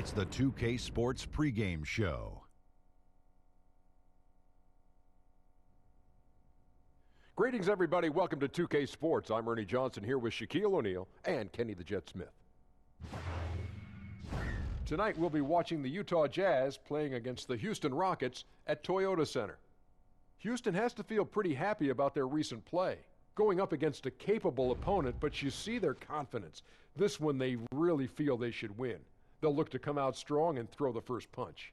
It's the 2K Sports pregame show. Greetings, everybody. Welcome to 2K Sports. I'm Ernie Johnson here with Shaquille O'Neal and Kenny the Jet Smith. Tonight, we'll be watching the Utah Jazz playing against the Houston Rockets at Toyota Center. Houston has to feel pretty happy about their recent play, going up against a capable opponent, but you see their confidence. This one, they really feel they should win. They'll look to come out strong and throw the first punch.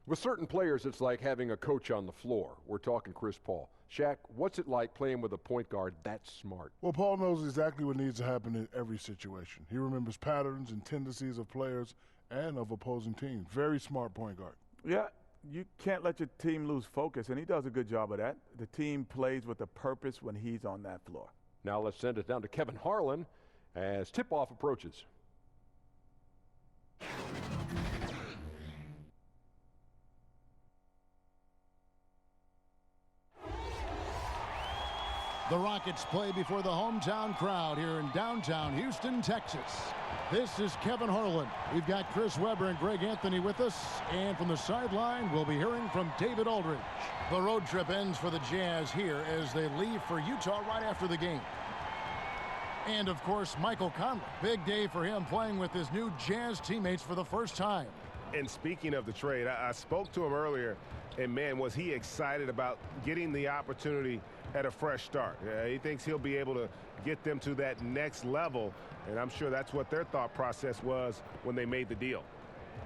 With certain players, it's like having a coach on the floor. We're talking Chris Paul. Shaq, what's it like playing with a point guard that smart? Well, Paul knows exactly what needs to happen in every situation. He remembers patterns and tendencies of players and of opposing teams. Very smart point guard. Yeah, you can't let your team lose focus, and he does a good job of that. The team plays with a purpose when he's on that floor. Now let's send it down to Kevin Harlan as tip-off approaches. The Rockets play before the hometown crowd here in downtown Houston, Texas. This is Kevin Harlan. We've got Chris Webber and Greg Anthony with us. And from the sideline, we'll be hearing from David Aldridge. The road trip ends for the Jazz here as they leave for Utah right after the game. And, of course, Michael Conley. Big day for him playing with his new Jazz teammates for the first time. And speaking of the trade, I spoke to him earlier, and, man, was he excited about getting the opportunity at a fresh start. He thinks he'll be able to get them to that next level, and I'm sure that's what their thought process was when they made the deal.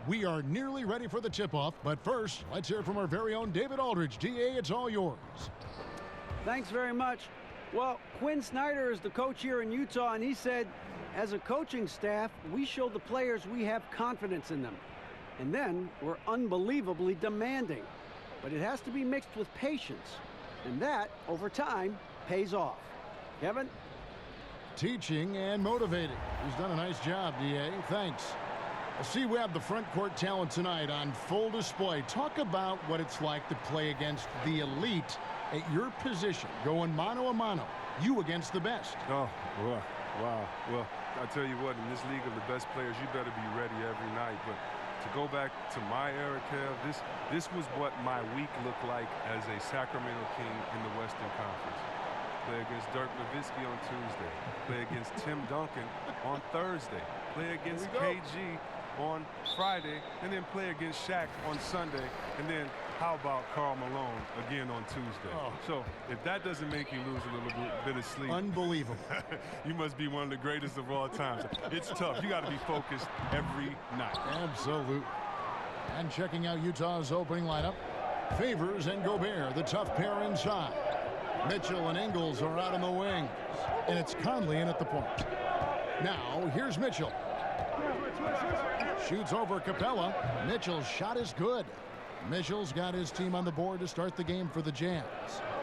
We are nearly ready for the tip-off, but first, let's hear from our very own David Aldridge. DA, it's all yours. Thanks very much. Well, Quinn Snyder is the coach here in Utah, and he said, as a coaching staff, we showed the players we have confidence in them. And then we're unbelievably demanding. But it has to be mixed with patience. And that, over time, pays off. Kevin? Teaching and motivating. He's done a nice job, DA. Thanks. See, we have the front court talent tonight on full display. Talk about what it's like to play against the elite at your position, going mano-a-mano, you against the best. Oh, wow. Well, I tell you what, in this league of the best players, you better be ready every night. But to go back to my era, Kev, this was what my week looked like as a Sacramento King in the Western Conference. Play against Dirk Nowitzki on Tuesday. Play against Tim Duncan on Thursday. Play against KG on Friday, and then play against Shaq on Sunday, and then how about Karl Malone again on Tuesday? Oh. So if that doesn't make you lose a little bit of sleep, unbelievable. You must be one of the greatest of all time. It's tough. You got to be focused every night. Absolutely. And checking out Utah's opening lineup, Favors and Gobert, the tough pair inside. Mitchell and Ingles are out in the wings, and it's Conley in at the point. Now here's Mitchell. Shoots over Capella. Mitchell's shot is good. Mitchell's got his team on the board to start the game for the Jazz.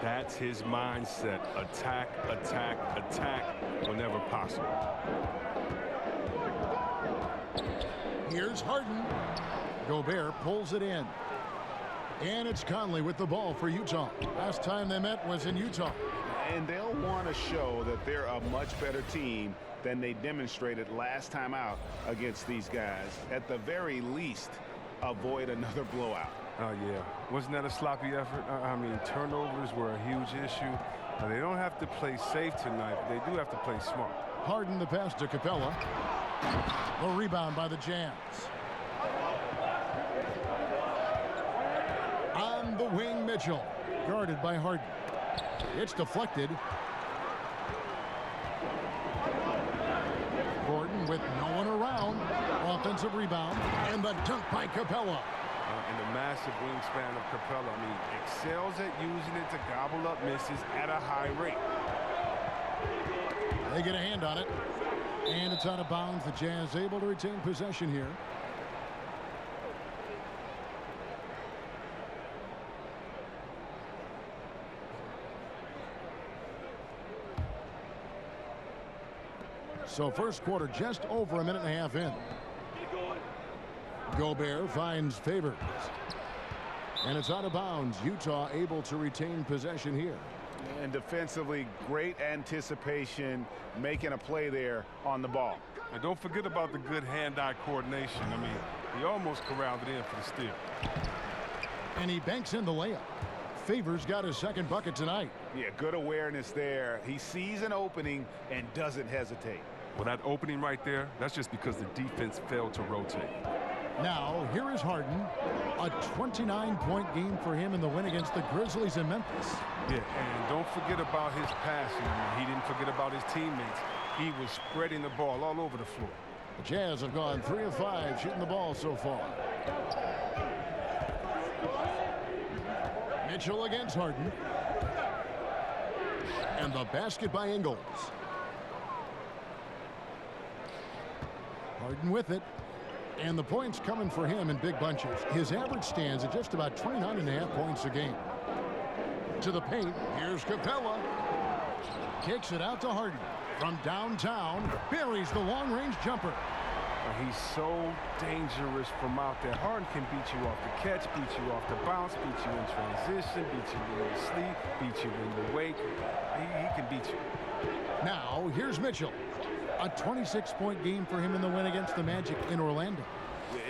That's his mindset. Attack, attack, attack whenever possible. Here's Harden. Gobert pulls it in. And it's Conley with the ball for Utah. Last time they met was in Utah. And they'll want to show that they're a much better team than they demonstrated last time out against these guys. At the very least, avoid another blowout. Oh, yeah. Wasn't that a sloppy effort? I mean, turnovers were a huge issue. Now, they don't have to play safe tonight, but they do have to play smart. Harden the pass to Capella. The rebound by the Jazz. On the wing, Mitchell. Guarded by Harden. It's deflected. Gordon with no one around. Offensive rebound. And the dunk by Capella. And the massive wingspan of Capella, I mean, excels at using it to gobble up misses at a high rate. They get a hand on it. And it's out of bounds. The Jazz able to retain possession here. So first quarter just over a minute and a half in. Gobert finds Favors. And it's out of bounds. Utah able to retain possession here. And defensively, great anticipation, making a play there on the ball. And don't forget about the good hand-eye coordination. I mean, he almost corralled it in for the steal. And he banks in the layup. Favors got his second bucket tonight. Yeah, good awareness there. He sees an opening and doesn't hesitate. Well, that opening right there, that's just because the defense failed to rotate. Now, here is Harden. A 29-point game for him in the win against the Grizzlies in Memphis. Yeah, and don't forget about his passing. He didn't forget about his teammates. He was spreading the ball all over the floor. The Jazz have gone 3 of 5 shooting the ball so far. Mitchell against Harden. And the basket by Ingles. Harden with it. And the points coming for him in big bunches. His average stands at just about 29.5 points a game. To the paint, here's Capella. Kicks it out to Harden. From downtown, buries the long-range jumper. He's so dangerous from out there. Harden can beat you off the catch, beat you off the bounce, beat you in transition, beat you in the sleep, beat you in the wake. He can beat you. Now, here's Mitchell. A 26-point game for him in the win against the Magic in Orlando.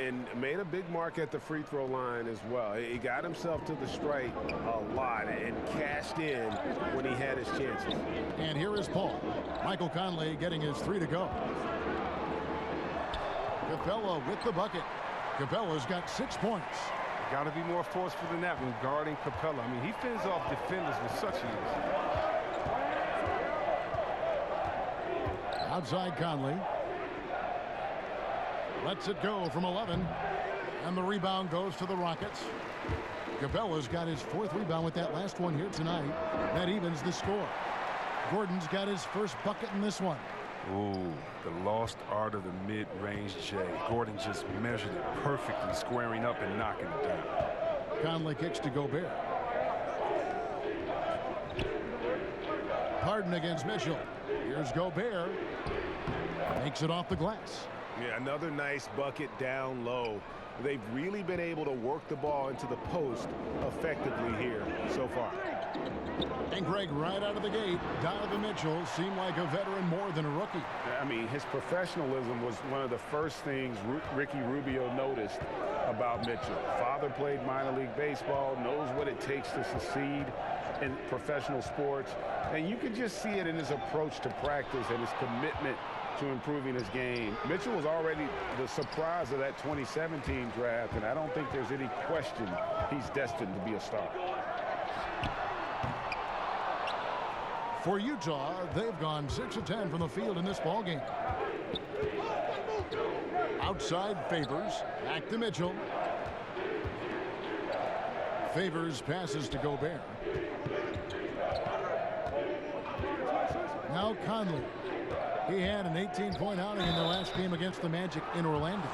And made a big mark at the free throw line as well. He got himself to the strike a lot and cashed in when he had his chances. And here is Paul. Michael Conley getting his 3 to go. Capella with the bucket. Capella's got 6 points. Got to be more forceful than that when guarding Capella. I mean, he fends off defenders with such ease. Outside Conley. Lets it go from 11. And the rebound goes to the Rockets. Capella's got his 4th rebound with that last one here tonight. That evens the score. Gordon's got his first bucket in this one. Ooh, the lost art of the mid-range J. Gordon just measured it perfectly, squaring up and knocking it down. Conley kicks to Gobert. Harden against Mitchell. Here's Gobert. Makes it off the glass. Yeah, another nice bucket down low. They've really been able to work the ball into the post effectively here so far. And Greg, right out of the gate, Donovan Mitchell seemed like a veteran more than a rookie. I mean, his professionalism was one of the first things Ricky Rubio noticed about Mitchell. Father played minor league baseball, knows what it takes to succeed in professional sports. And you can just see it in his approach to practice and his commitment to improving his game. Mitchell was already the surprise of that 2017 draft, and I don't think there's any question he's destined to be a star. For Utah, they've gone 6 of 10 from the field in this ballgame. Outside Favors, back to Mitchell. Favors passes to Gobert. Now Conley. He had an 18-point outing in the last game against the Magic in Orlando.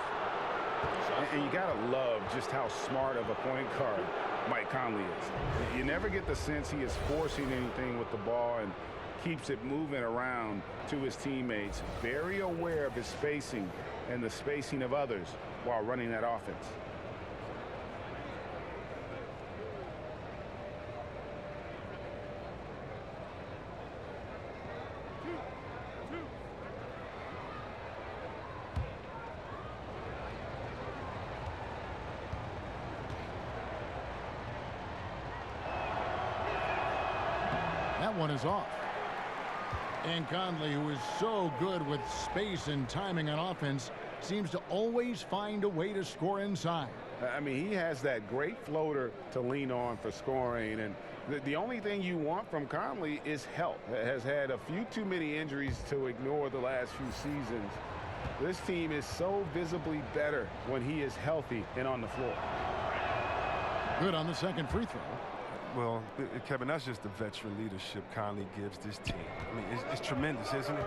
And you gotta love just how smart of a point guard Mike Conley is. You never get the sense he is forcing anything with the ball and keeps it moving around to his teammates. Very aware of his spacing and the spacing of others while running that offense. That one is off. And Conley, who is so good with space and timing on offense, seems to always find a way to score inside. I mean, he has that great floater to lean on for scoring. And the only thing you want from Conley is help. Has had a few too many injuries to ignore the last few seasons. This team is so visibly better when he is healthy and on the floor. Good on the second free throw. Well, Kevin, that's just the veteran leadership Conley gives this team. I mean, it's tremendous, isn't it?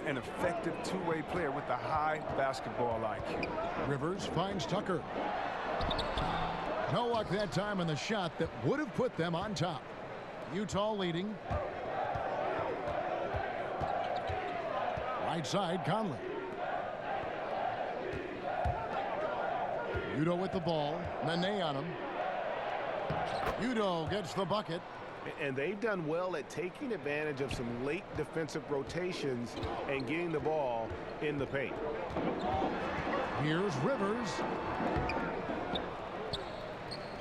An effective two-way player with a high basketball IQ. Rivers finds Tucker. No luck that time on the shot that would have put them on top. Utah leading. Right side, Conley. Udo with the ball. Nene on him. Udo gets the bucket. And they've done well at taking advantage of some late defensive rotations and getting the ball in the paint. Here's Rivers.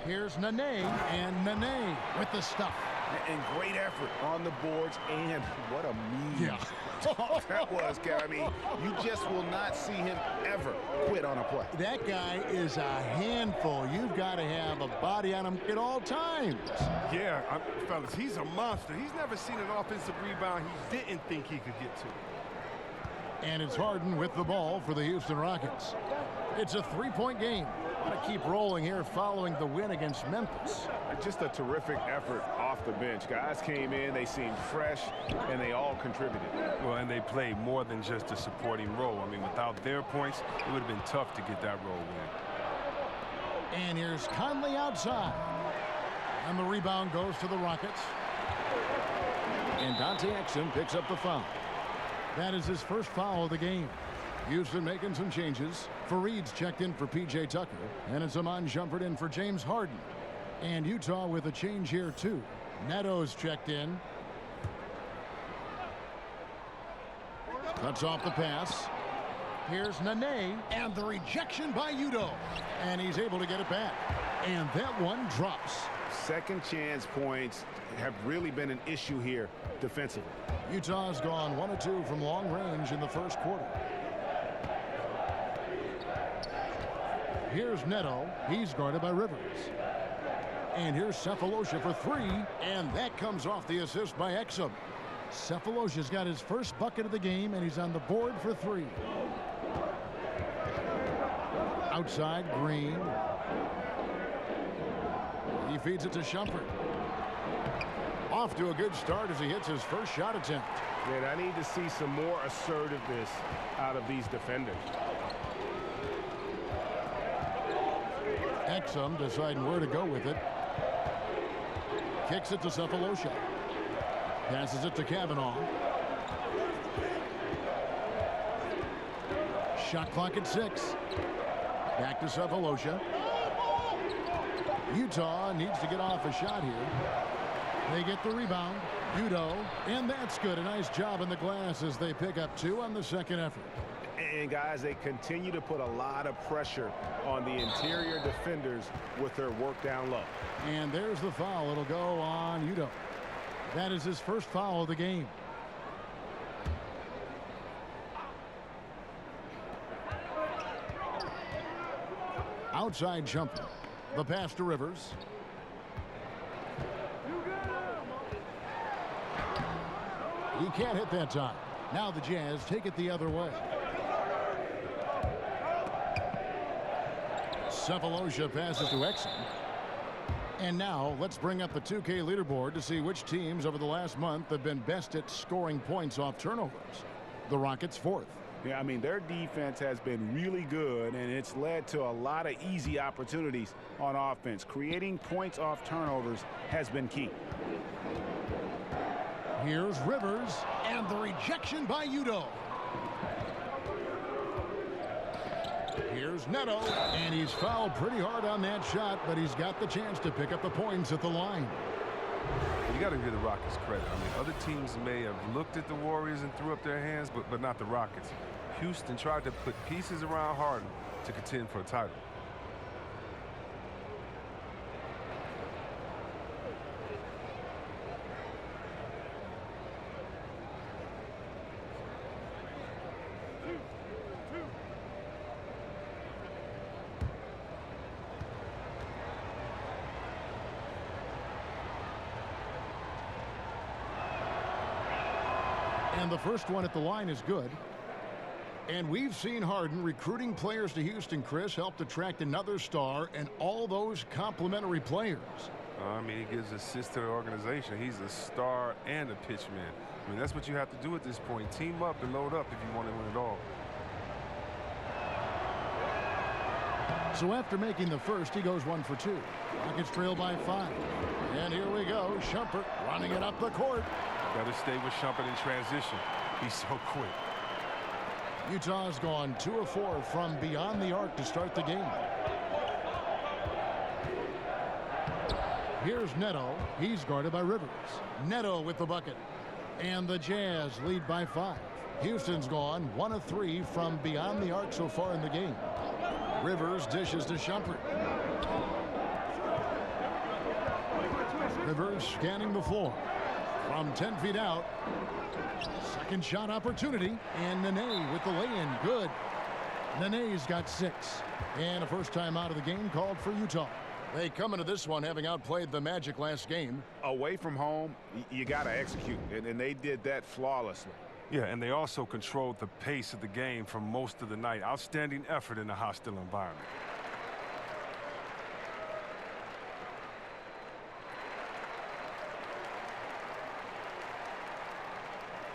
Here's Nene, and Nene with the stuff. And great effort on the boards, and what a mean Yeah. that was, Kev. I mean, you just will not see him ever quit on a play. That guy is a handful. You've got to have a body on him at all times. Yeah, fellas, he's a monster. He's never seen an offensive rebound he didn't think he could get to. And it's Harden with the ball for the Houston Rockets. It's a three-point game. Want to keep rolling here following the win against Memphis. Just a terrific effort off the bench. Guys came in, they seemed fresh, and they all contributed. Well, and they played more than just a supporting role. I mean, without their points, it would have been tough to get that role win. And here's Conley outside. And the rebound goes to the Rockets. And Dante Exum picks up the foul. That is his first foul of the game. Houston making some changes. Fareed's checked in for P.J. Tucker. And it's Iman Shumpert in for James Harden. And Utah with a change here, too. Neto's checked in. Cuts off the pass. Here's Nene. And the rejection by Udoh. And he's able to get it back. And that one drops. Second chance points have really been an issue here defensively. Utah's gone 1 of 2 from long range in the first quarter. Here's Neto. He's guarded by Rivers. And here's Cephalosha for 3. And that comes off the assist by Exum. Cephalosha's got his first bucket of the game, and he's on the board for 3. Outside, Green. He feeds it to Shumpert. Off to a good start as he hits his first shot attempt. Man, I need to see some more assertiveness out of these defenders. Exum deciding where to go with it. Kicks it to Cephalosha. Passes it to Kavanaugh. Shot clock at 6. Back to Cephalosha. Utah needs to get off a shot here. They get the rebound. Udoh, and that's good. A nice job in the glass as they pick up 2 on the second effort. And guys, they continue to put a lot of pressure on the interior defenders with their work down low. And there's the foul. It'll go on Udoh. That is his first foul of the game. Outside jumper. The pass to Rivers. He can't hit that time. Now the Jazz take it the other way. Cephalosha passes to Exum. And now let's bring up the 2K leaderboard to see which teams over the last month have been best at scoring points off turnovers. The Rockets 4th. Yeah, I mean, their defense has been really good, and it's led to a lot of easy opportunities on offense. Creating points off turnovers has been key. Here's Rivers, and the rejection by Udoh. Here's Neto, and he's fouled pretty hard on that shot, but he's got the chance to pick up the points at the line. You got to give the Rockets credit. I mean, other teams may have looked at the Warriors and threw up their hands, but not the Rockets. Houston tried to put pieces around Harden to contend for a title. And the first one at the line is good. And we've seen Harden recruiting players to Houston, Chris, helped attract another star and all those complimentary players. I mean, he gives assists to the organization. He's a star and a pitch man. I mean, that's what you have to do at this point. Team up and load up if you want to win it all. So after making the first, he goes 1 for 2. Rockets trail by 5. And here we go. Shumpert running it up the court. Got to stay with Shumpert in transition. He's so quick. Utah's gone 2 of 4 from beyond the arc to start the game. Here's Neto. He's guarded by Rivers. Neto with the bucket. And the Jazz lead by 5. Houston's gone 1 of 3 from beyond the arc so far in the game. Rivers dishes to Shumpert. Rivers scanning the floor. From 10 feet out. Second shot opportunity. And Nene with the lay-in. Good. Nene's got 6. And a first time out of the game called for Utah. They come into this one having outplayed the Magic last game. Away from home, you got to execute, and they did that flawlessly. Yeah, and they also controlled the pace of the game for most of the night. Outstanding effort in a hostile environment.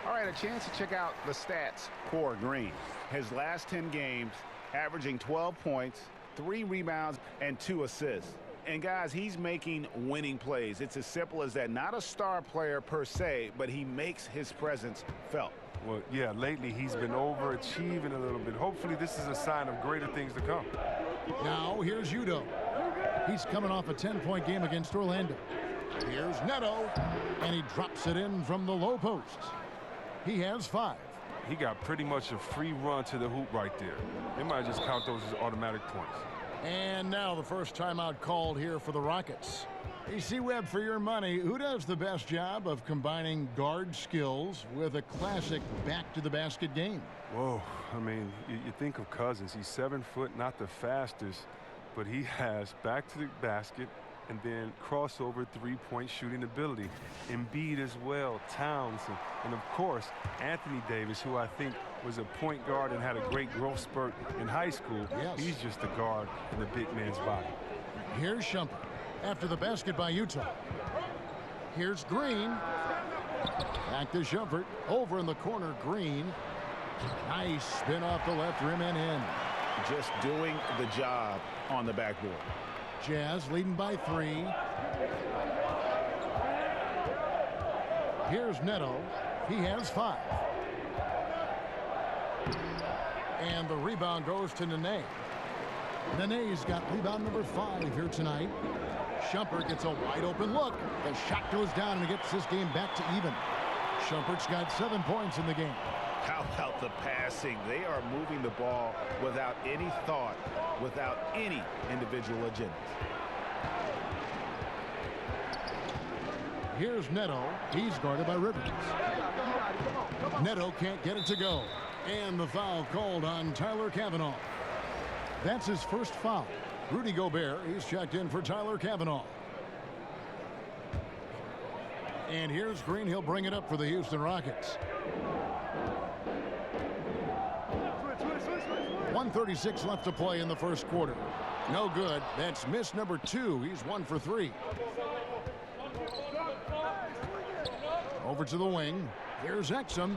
All right, a chance to check out the stats for Green. His last 10 games, averaging 12 points, 3 rebounds, and 2 assists. And guys, he's making winning plays. It's as simple as that. Not a star player per se, but he makes his presence felt. Well, yeah, lately he's been overachieving a little bit. Hopefully this is a sign of greater things to come. Now here's Udo. He's coming off a 10-point game against Orlando. Here's Neto, and he drops it in from the low post. He has 5. He got pretty much a free run to the hoop right there. They might just count those as automatic points. And now the first timeout called here for the Rockets. You see, Webb, for your money, who does the best job of combining guard skills with a classic back-to-the-basket game? Whoa, I mean, you think of Cousins. He's 7 foot, not the fastest, but he has back-to-the-basket and then crossover three-point shooting ability. Embiid as well, Towns, and of course, Anthony Davis, who I think was a point guard and had a great growth spurt in high school. Yes. He's just a guard in the big man's body. Here's Shumpert after the basket by Utah. Here's Green. Back to Shumpert. Over in the corner, Green. Nice spin off the left rim and in. Just doing the job on the backboard. Jazz leading by 3. Here's Neto. He has 5. And the rebound goes to Nene. Nene's got rebound number 5 here tonight. Shumpert gets a wide open look. The shot goes down and it gets this game back to even. Shumpert's got 7 points in the game. How about the passing? They are moving the ball without any thought, without any individual agendas. Here's Neto. He's guarded by Rivers. Neto can't get it to go. And the foul called on Tyler Cavanaugh. That's his first foul. Rudy Gobert, he's checked in for Tyler Cavanaugh. And here's Green. He'll bring it up for the Houston Rockets. 1:36 left to play in the first quarter. No good. That's miss number 2. He's 1 for 3. Over to the wing. Here's Exum.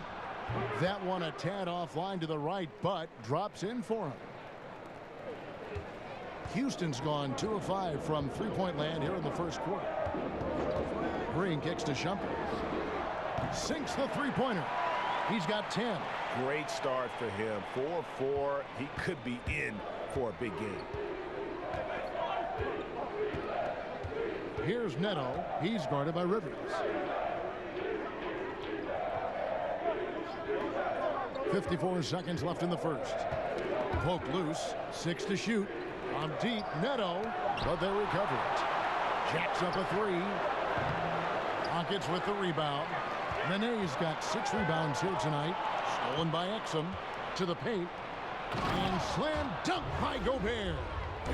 That one a tad offline to the right, but drops in for him. Houston's gone 2 of 5 from three-point land here in the first quarter. Green kicks to Shumpert. Sinks the three-pointer. He's got 10. Great start for him. 4-4. He could be in for a big game. Here's Neto. He's guarded by Rivers. 54 seconds left in the first. Poke loose. 6 to shoot. On deep, Neto, but they recover it. Jacks up a 3. Rockets with the rebound. Nene's got 6 rebounds here tonight. Stolen by Exum. To the paint. And slam dunk by Gobert.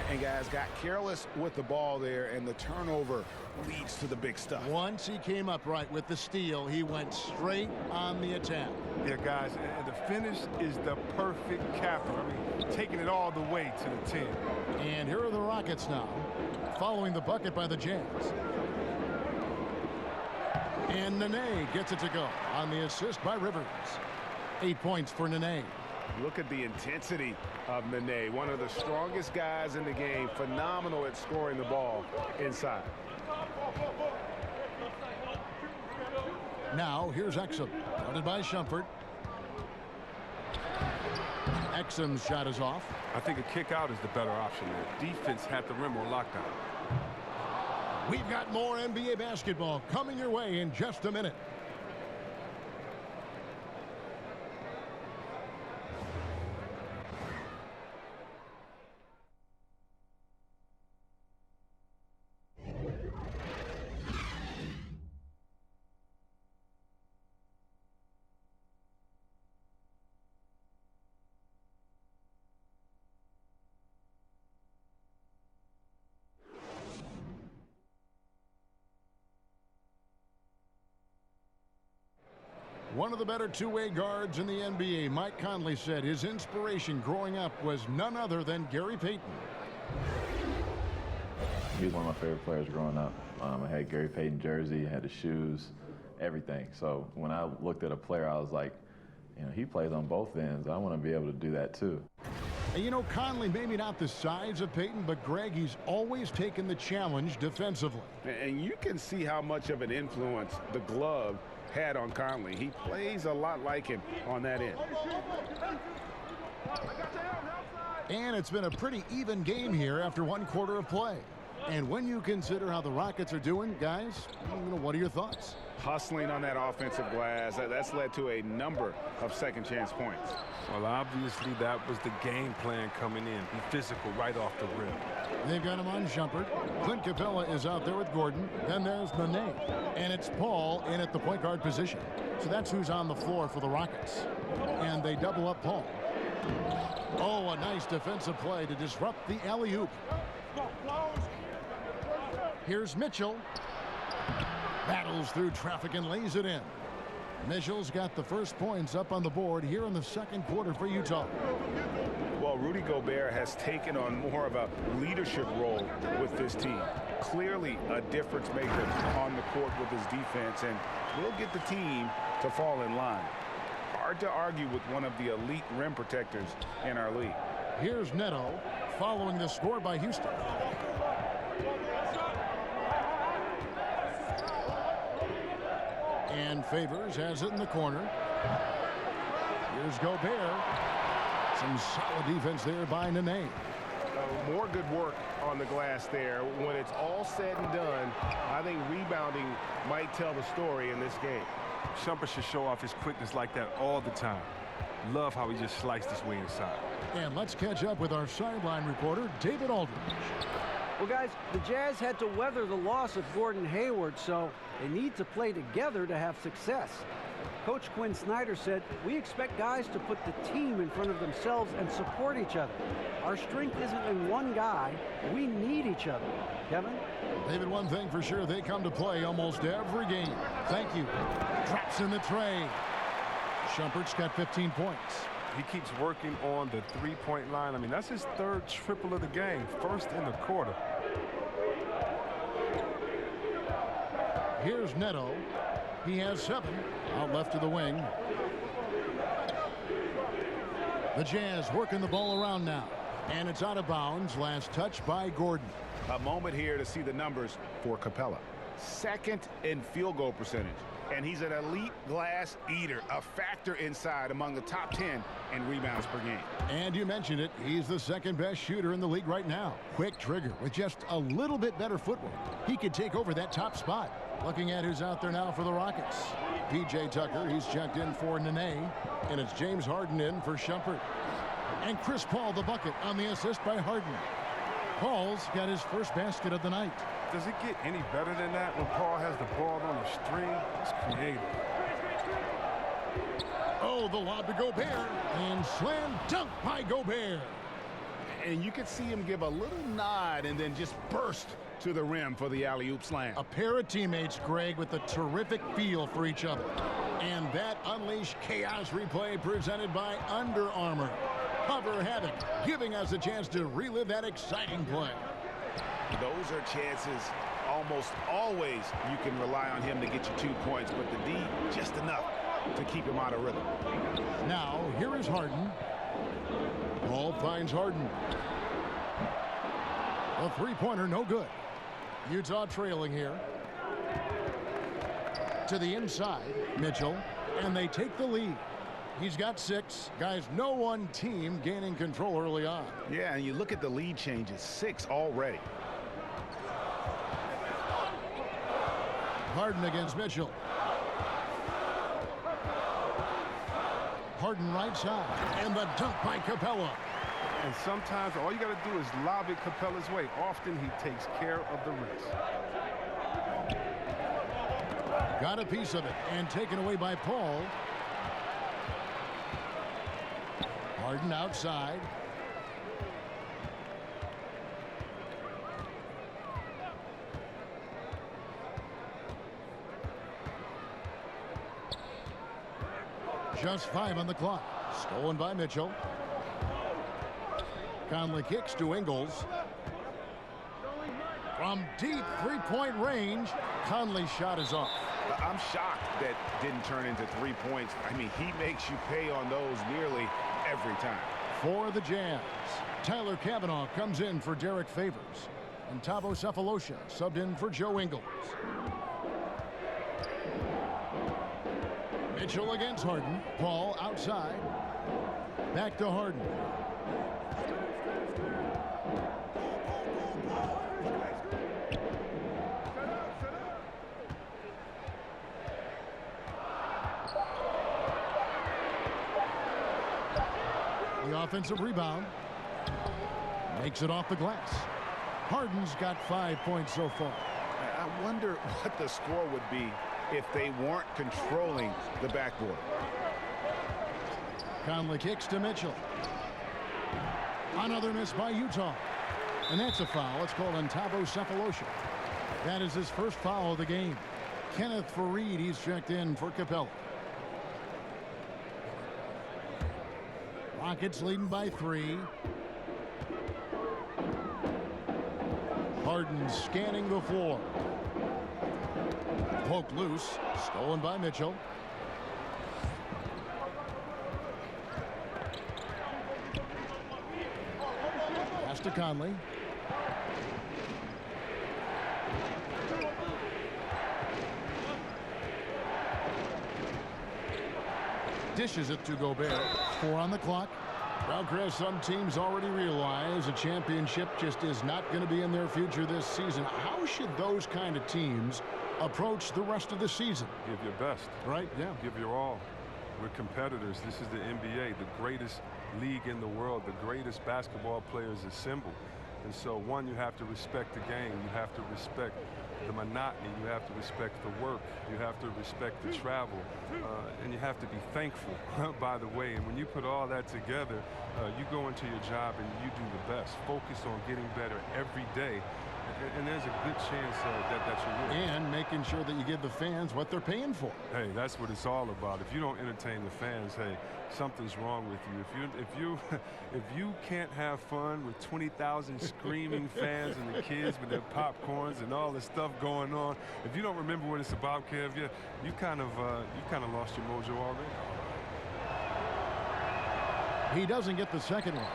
And guys got careless with the ball there, and the turnover leads to the big stuff. Once he came up right with the steal, he went straight on the attack. Yeah, guys, and the finish is the perfect capper. I mean, taking it all the way to the 10. And here are the Rockets now, following the bucket by the Jazz. And Nene gets it to go on the assist by Rivers. 8 points for Nene. Look at the intensity of Nene, one of the strongest guys in the game. Phenomenal at scoring the ball inside. Now here's Exum, guarded by Shumpert. Exum's shot is off. I think a kick out is the better option there. Defense had the rim on lockdown. We've got more NBA basketball coming your way in just a minute. One of the better two-way guards in the NBA, Mike Conley, said his inspiration growing up was none other than Gary Payton. He was one of my favorite players growing up. I had Gary Payton jersey, had the shoes, everything. So when I looked at a player, I was like, you know, he plays on both ends. I want to be able to do that too. And you know, Conley, maybe not the size of Payton, but Greg, he's always taken the challenge defensively. And you can see how much of an influence the glove had on Conley. He plays a lot like him on that end. And it's been a pretty even game here after one quarter of play. And when you consider how the Rockets are doing, guys, you know, what are your thoughts? Hustling on that offensive glass, that's led to a number of second chance points. Well, obviously that was the game plan coming in. Be physical right off the rim. They've got him on Shumpert. Clint Capella is out there with Gordon. Then there's Nene. And it's Paul in at the point guard position. So that's who's on the floor for the Rockets. And they double up Paul. Oh, a nice defensive play to disrupt the alley-oop. Here's Mitchell. Battles through traffic and lays it in. Mitchell's got the first points up on the board here in the second quarter for Utah. Well, Rudy Gobert has taken on more of a leadership role with this team. Clearly a difference maker on the court with his defense, and will get the team to fall in line. Hard to argue with one of the elite rim protectors in our league. Here's Neto following the score by Houston. And Favors has it in the corner. Here's Gobert. Some solid defense there by Nene. More good work on the glass there. When it's all said and done, I think rebounding might tell the story in this game. Shumpert should show off his quickness like that all the time. Love how he just sliced his way inside. And let's catch up with our sideline reporter, David Aldridge. Well, guys, the Jazz had to weather the loss of Gordon Hayward, so they need to play together to have success. Coach Quinn Snyder said, we expect guys to put the team in front of themselves and support each other. Our strength isn't in one guy. We need each other. Kevin? David, one thing for sure, they come to play almost every game. Thank you. Drops in the tray. Shumpert's got 15 points. He keeps working on the three-point line. I mean, that's his third triple of the game, first in the quarter. Here's Neto. He has 7 out left to the wing. The Jazz working the ball around now. And it's out of bounds. Last touch by Gordon. A moment here to see the numbers for Capella. Second in field goal percentage. And he's an elite glass eater, a factor inside among the top 10 in rebounds per game. And you mentioned it, he's the second best shooter in the league right now. Quick trigger with just a little bit better footwork. He could take over that top spot. Looking at who's out there now for the Rockets. P.J. Tucker, he's checked in for Nene. And it's James Harden in for Shumpert. And Chris Paul, the bucket on the assist by Harden. Paul's got his first basket of the night. Does it get any better than that when Paul has the ball on the string? It's creative. Oh, the lob to Gobert. And slam dunk by Gobert. And you could see him give a little nod and then just burst to the rim for the alley-oop slam. A pair of teammates, Greg, with a terrific feel for each other. And that Unleash Chaos replay presented by Under Armour. Cover Havoc, giving us a chance to relive that exciting play. Those are chances almost always you can rely on him to get you 2 points, but the D just enough to keep him out of rhythm. Now, here is Harden. Paul finds Harden. A three-pointer, no good. Utah trailing here. To the inside, Mitchell, and they take the lead. He's got 6. Guys, no one team gaining control early on. Yeah, and you look at the lead changes, 6 already. Harden against Mitchell. Harden right side. And the dunk by Capella. And sometimes all you got to do is lob it Capella's way. Often he takes care of the rest. Got a piece of it and taken away by Paul. Harden outside. Just 5 on the clock. Stolen by Mitchell. Conley kicks to Ingles. From deep three-point range, Conley's shot is off. I'm shocked that didn't turn into 3 points. I mean, he makes you pay on those nearly every time. For the Jazz, Tyler Cavanaugh comes in for Derek Favors. And Thabo Sefolosha subbed in for Joe Ingles. Mitchell against Harden. Paul outside. Back to Harden. The offensive rebound. Makes it off the glass. Harden's got 5 points so far. I wonder what the score would be if they weren't controlling the backboard. Conley kicks to Mitchell. Another miss by Utah. And that's a foul. It's called on Thabo Sefolosha. That is his first foul of the game. Kenneth Faried, he's checked in for Capella. Rockets leading by 3. Harden scanning the floor. Poked loose. Stolen by Mitchell. Pass to Conley. Dishes it to Gobert. 4 on the clock. Well, Chris, some teams already realize a championship just is not going to be in their future this season. How should those kind of teams approach the rest of the season? Give your best. Right, yeah. Give your all. We're competitors. This is the NBA, the greatest league in the world, the greatest basketball players assembled. And so, one, you have to respect the game. You have to respect the monotony. You have to respect the work. You have to respect the travel. And you have to be thankful, by the way. And when you put all that together, you go into your job and you do the best. Focus on getting better every day. And there's a good chance that you will. And making sure that you give the fans what they're paying for. Hey, that's what it's all about. If you don't entertain the fans, hey, something's wrong with you. If you can't have fun with 20,000 screaming fans and the kids with their popcorns and all this stuff going on, if you don't remember what it's about, Kev, you kind of lost your mojo already. He doesn't get the second one.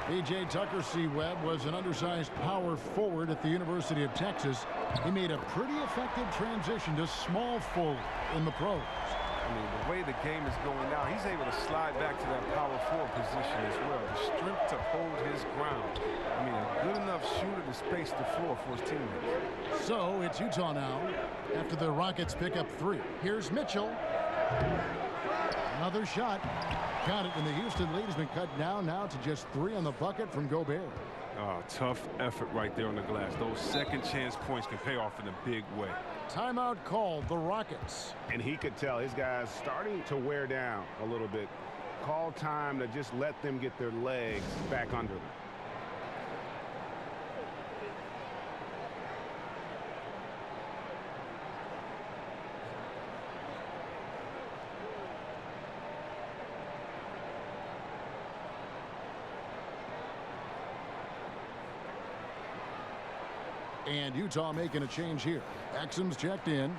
P.J. Tucker C-Webb was an undersized power forward at the University of Texas. He made a pretty effective transition to small forward in the pros. I mean, the way the game is going now, he's able to slide back to that power forward position as well. The strength to hold his ground. I mean, a good enough shooter to space the floor for his teammates. So it's Utah now after the Rockets pick up 3. Here's Mitchell. Another shot. Got it, and the Houston lead has been cut down now to just 3 on the bucket from Gobert. Tough effort right there on the glass. Those second chance points can pay off in a big way. Timeout called, the Rockets. And he could tell his guys starting to wear down a little bit. Call time to just let them get their legs back under them. And Utah making a change here. Exum's checked in.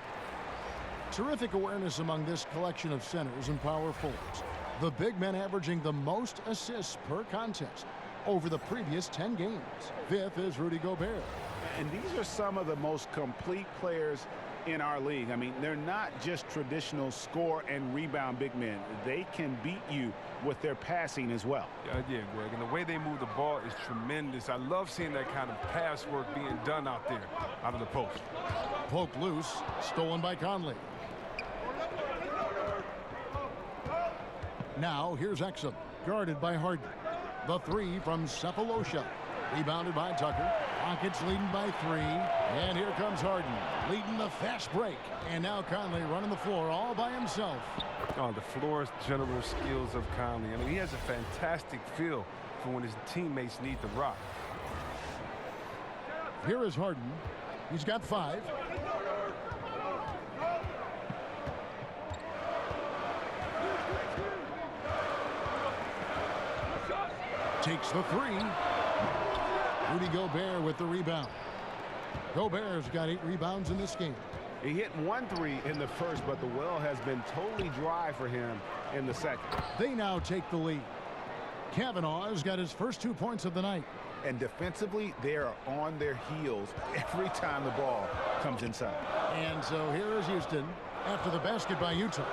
Terrific awareness among this collection of centers and power forwards. The big men averaging the most assists per contest over the previous 10 games. 5th is Rudy Gobert. And these are some of the most complete players in our league. I mean, they're not just traditional score and rebound big men. They can beat you with their passing as well. Yeah, Greg, and the way they move the ball is tremendous. I love seeing that kind of pass work being done out there, out of the post. Poked loose. Stolen by Conley. Now here's Exum. Guarded by Harden. The three from Cephalosha. Rebounded by Tucker. Rockets leading by 3. And here comes Harden, leading the fast break. And now Conley running the floor all by himself. Oh, the floor general skills of Conley. I mean, he has a fantastic feel for when his teammates need the rock. Here is Harden. He's got 5. Takes the 3. Rudy Gobert with the rebound. Gobert's got 8 rebounds in this game. He hit 1 3 in the first, but the well has been totally dry for him in the second. They now take the lead. Kavanaugh has got his first 2 points of the night. And defensively, they are on their heels every time the ball comes inside. And so here is Houston after the basket by Utah.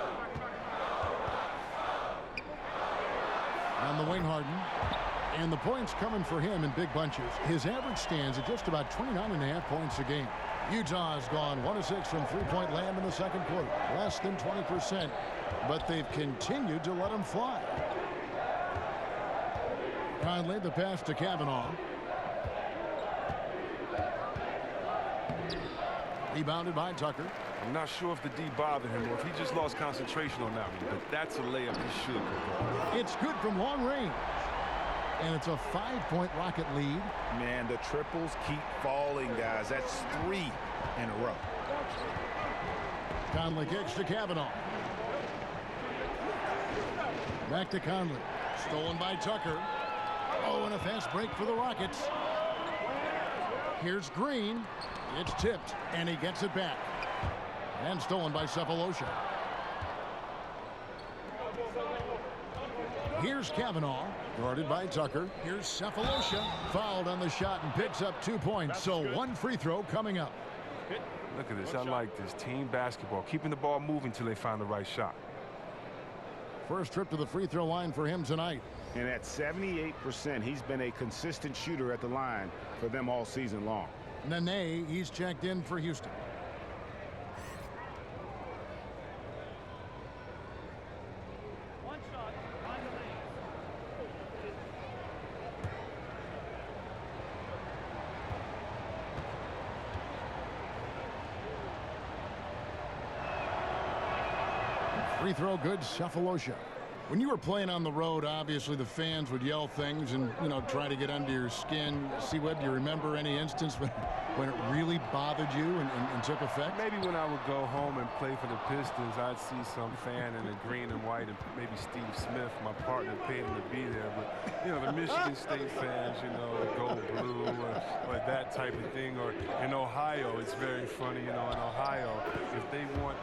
On the wing, Harden. And the points coming for him in big bunches. His average stands at just about 29.5 points a game. Utah has gone 1 of 6 from three-point land in the second quarter. Less than 20%. But they've continued to let him fly. Conley, the pass to Kavanaugh. Rebounded by Tucker. I'm not sure if the D bothered him or if he just lost concentration on that one, but that's a layup he should have. It's good from long range. And it's a 5-point Rocket lead. Man, the triples keep falling, guys. That's 3 in a row. Conley kicks to Kavanaugh. Back to Conley. Stolen by Tucker. Oh, and a fast break for the Rockets. Here's Green. It's tipped, and he gets it back. And stolen by Cephalosha. Here's Kavanaugh, guarded by Tucker. Here's Cephalosha, fouled on the shot and picks up 2 points. So 1 free throw coming up. Look at this. I like this. Team basketball. Keeping the ball moving until they find the right shot. First trip to the free throw line for him tonight. And at 78%, he's been a consistent shooter at the line for them all season long. Nene, he's checked in for Houston. Free throw good, Cephalosha. When you were playing on the road, obviously the fans would yell things and, try to get under your skin. C-Web, do you remember any instance when it really bothered you and took effect? Maybe when I would go home and play for the Pistons, I'd see some fan in the green and white, and maybe Steve Smith, my partner, paid him to be there. But, the Michigan State fans, go blue or that type of thing. Or in Ohio, it's very funny, in Ohio, if they want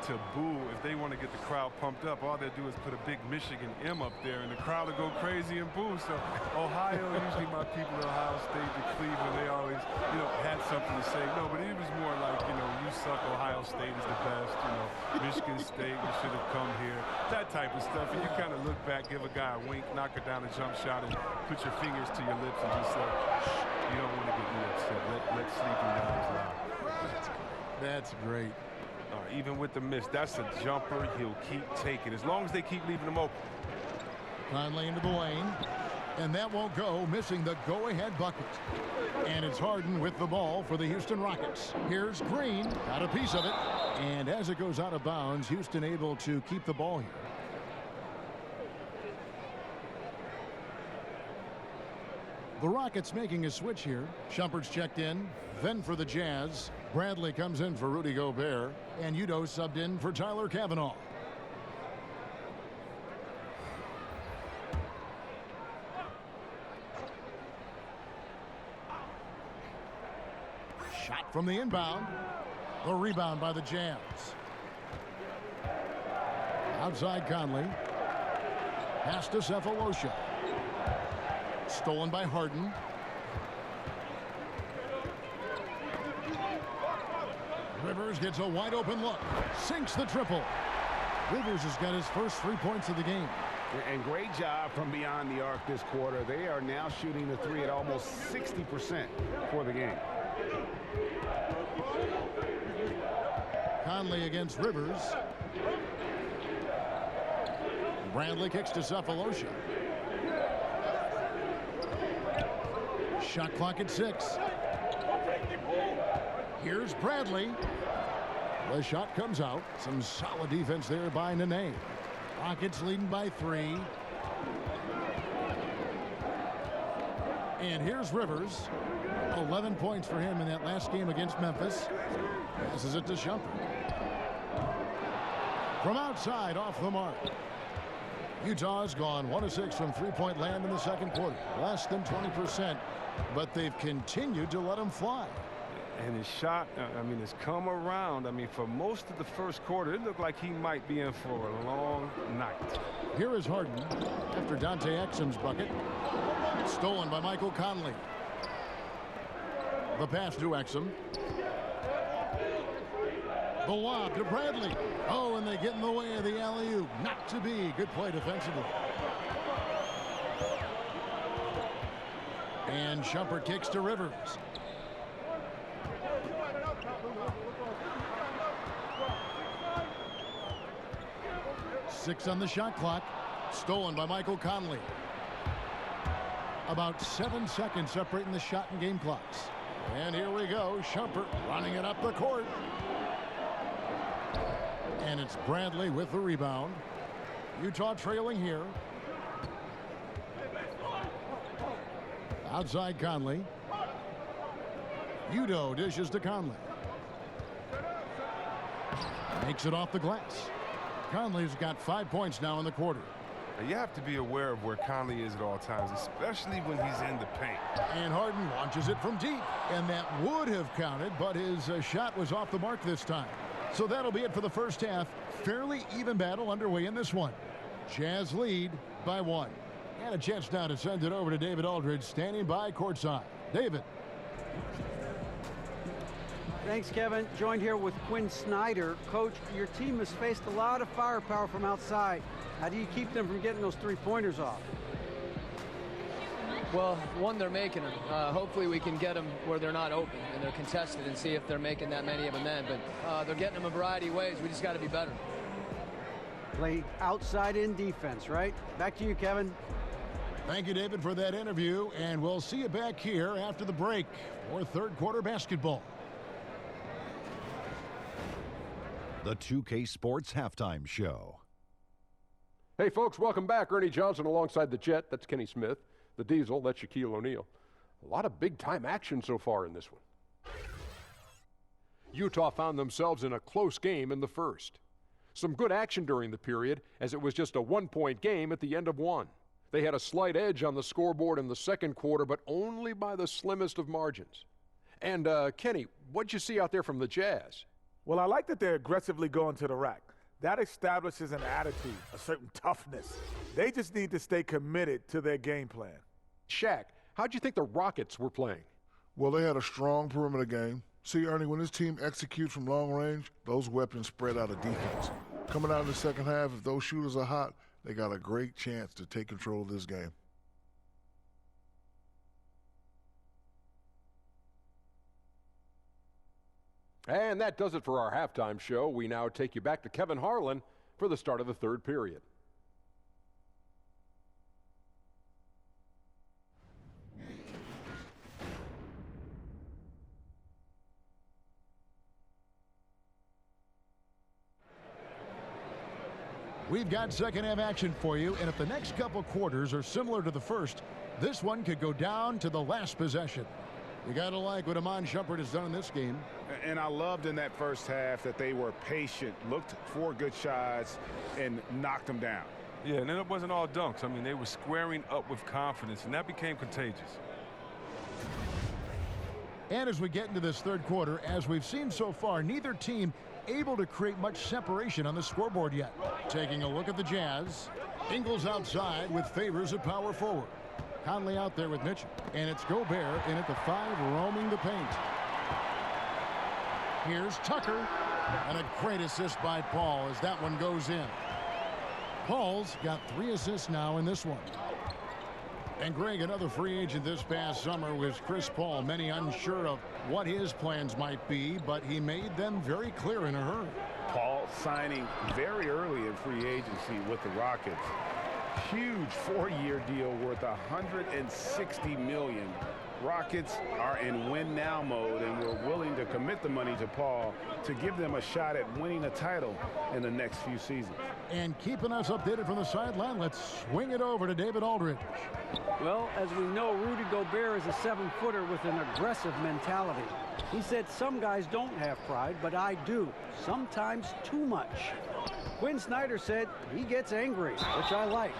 to boo, if they want to get the crowd pumped up, all they do is put a big Michigan M up there and the crowd will go crazy and boo. So Ohio, usually my people in Ohio State, to Cleveland, they always, had something to say. No, but it was more like, you suck, Ohio State is the best, Michigan State, you should have come here, that type of stuff. And you kind of look back, give a guy a wink, knock it down a jump shot, and put your fingers to your lips and just say, shh, you don't want to get me upset. Let sleeping dogs lie. That's great. Even with the miss, that's a jumper he'll keep taking as long as they keep leaving him open. Conley into the lane, and that won't go, missing the go-ahead bucket. And it's Harden with the ball for the Houston Rockets. Here's Green, got a piece of it, and as it goes out of bounds, Houston able to keep the ball here. The Rockets making a switch here. Shumpert's checked in, then for the Jazz. Bradley comes in for Rudy Gobert, and Udo subbed in for Tyler Kavanaugh. Shot from the inbound. The rebound by the Jazz. Outside Conley. Pass to Cephalosha. Stolen by Harden. Rivers gets a wide open look. Sinks the triple. Rivers has got his first 3 points of the game. And great job from beyond the arc this quarter. They are now shooting the 3 at almost 60% for the game. Conley against Rivers. Bradley kicks to Cephalosha. Shot clock at 6. Here's Bradley. The shot comes out. Some solid defense there by Nene. Rockets leading by 3. And here's Rivers. 11 points for him in that last game against Memphis. Passes it to Shumpert. From outside, off the mark. Utah's gone 1 of 6 from three-point land in the second quarter. Less than 20%, but they've continued to let him fly. And his shot, I mean, has come around. I mean, for most of the first quarter, it looked like he might be in for a long night. Here is Harden after Dante Exum's bucket. Stolen by Michael Conley. The pass to Exum. The lob to Bradley. Oh, and they get in the way of the alley-oop. Not to be. Good play defensively. And Shumpert kicks to Rivers. Six on the shot clock. Stolen by Michael Conley. About 7 seconds separating the shot and game clocks. And here we go. Shumpert running it up the court. And it's Bradley with the rebound. Utah trailing here. Outside Conley. Udo dishes to Conley. Makes it off the glass. Conley's got 5 points now in the quarter. You have to be aware of where Conley is at all times, especially when he's in the paint. And Harden launches it from deep. And that would have counted, but his shot was off the mark this time. So that'll be it for the first half. Fairly even battle underway in this one. Jazz lead by 1. And a chance now to send it over to David Aldridge, standing by courtside. David. Thanks, Kevin. Joined here with Quinn Snyder. Coach, your team has faced a lot of firepower from outside. How do you keep them from getting those three-pointers off? Well, one, they're making them. Hopefully we can get them where they're not open and they're contested and see if they're making that many of them then. But they're getting them a variety of ways. We just got to be better. Play outside-in defense, right? Back to you, Kevin. Thank you, David, for that interview. And we'll see you back here after the break for third quarter basketball. The 2K Sports Halftime Show. Hey, folks, welcome back. Ernie Johnson alongside the Jet. That's Kenny Smith. The Diesel, that's Shaquille O'Neal. A lot of big-time action so far in this one. Utah found themselves in a close game in the first. Some good action during the period, as it was just a one-point game at the end of one. They had a slight edge on the scoreboard in the second quarter, but only by the slimmest of margins. And, Kenny, what'd you see out there from the Jazz? Well, I like that they're aggressively going to the rack. That establishes an attitude, a certain toughness. They just need to stay committed to their game plan. Shaq, how'd you think the Rockets were playing? Well, they had a strong perimeter game. See, Ernie, when this team executes from long range, those weapons spread out of defense. Coming out in the second half, if those shooters are hot, they got a great chance to take control of this game. And that does it for our halftime show. We now take you back to Kevin Harlan for the start of the third period. We've got second half action for you, and if the next couple quarters are similar to the first, this one could go down to the last possession. You got to like what Iman Shumpert has done in this game. And I loved in that first half that they were patient, looked for good shots, and knocked them down. Yeah, and then it wasn't all dunks. I mean, they were squaring up with confidence, and that became contagious. And as we get into this third quarter, as we've seen so far, neither team able to create much separation on the scoreboard yet. Taking a look at the Jazz. Ingles outside with Favors at power forward. Conley out there with Mitchell. And it's Gobert in at the 5, roaming the paint. Here's Tucker. And a great assist by Paul as that one goes in. Paul's got 3 assists now in this one. And Greg, another free agent this past summer was Chris Paul. Many unsure of what his plans might be, but he made them very clear in a hurry. Paul signing very early in free agency with the Rockets. Huge 4-year deal worth $160 million. Rockets are in win now mode, and we're willing to commit the money to Paul to give them a shot at winning a title in the next few seasons. And keeping us updated from the sideline, let's swing it over to David Aldridge. Well, as we know, Rudy Gobert is a 7-footer with an aggressive mentality. He said some guys don't have pride, but I do, sometimes too much. Quinn Snyder said he gets angry, which I like.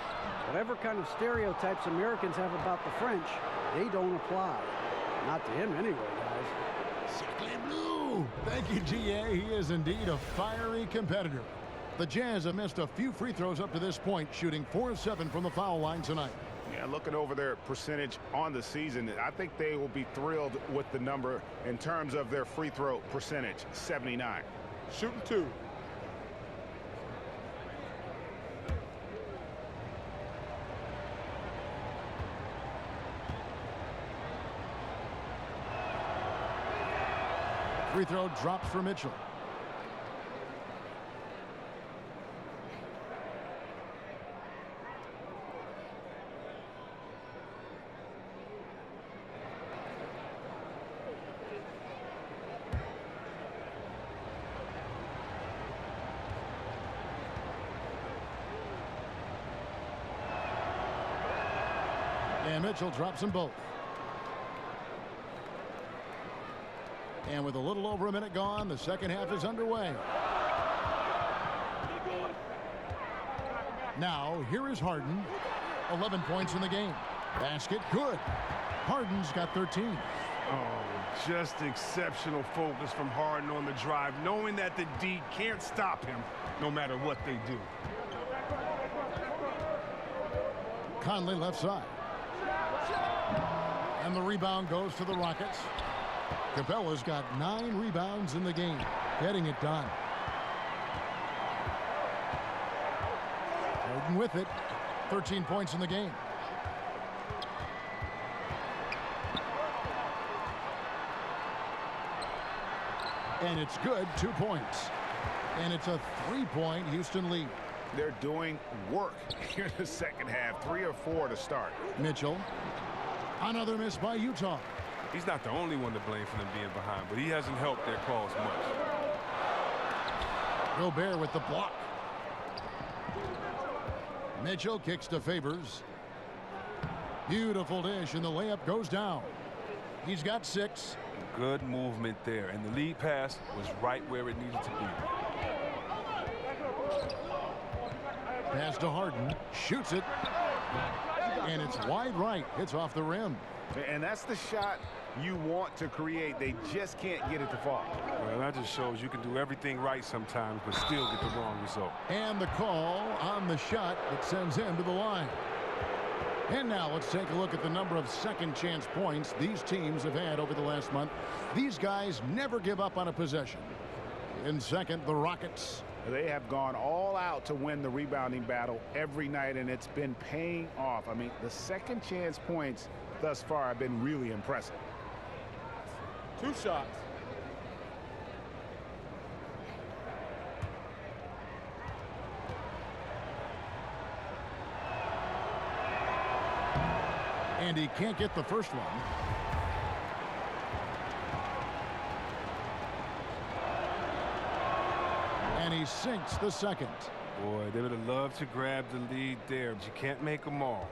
Whatever kind of stereotypes Americans have about the French, they don't apply. Not to him anyway, guys. Sacre bleu! Thank you, GA. He is indeed a fiery competitor. The Jazz have missed a few free throws up to this point, shooting 4-7 from the foul line tonight. Yeah, looking over their percentage on the season, I think they will be thrilled with the number in terms of their free throw percentage, 79. Shooting 2. Free throw drops for Mitchell. And Mitchell drops them both. And with a little over a minute gone, the second half is underway. Now, here is Harden. 11 points in the game. Basket, good. Harden's got 13. Oh, just exceptional focus from Harden on the drive, knowing that the D can't stop him no matter what they do. Conley left side. And the rebound goes to the Rockets. Capella's got 9 rebounds in the game, getting it done. Harden with it. 13 points in the game. And it's good, 2 points. And it's a 3-point Houston lead. They're doing work here in the second half, 3 or 4 to start. Mitchell. Another miss by Utah. He's not the only one to blame for them being behind, but he hasn't helped their cause much. Gobert with the block. Mitchell kicks to Favors. Beautiful dish, and the layup goes down. He's got 6. Good movement there, and the lead pass was right where it needed to be. Pass to Harden. Shoots it. And it's wide right. It's off the rim. And that's the shot you want to create. They just can't get it to fall. Well, that just shows you can do everything right sometimes, but still get the wrong result. And the call on the shot that sends him to the line. And now let's take a look at the number of second chance points these teams have had over the last month. These guys never give up on a possession. In second, the Rockets. They have gone all out to win the rebounding battle every night, and it's been paying off. I mean, the second chance points thus far have been really impressive. 2 shots. And he can't get the first one. And he sinks the second. Boy, they would have loved to grab the lead there, but you can't make them all.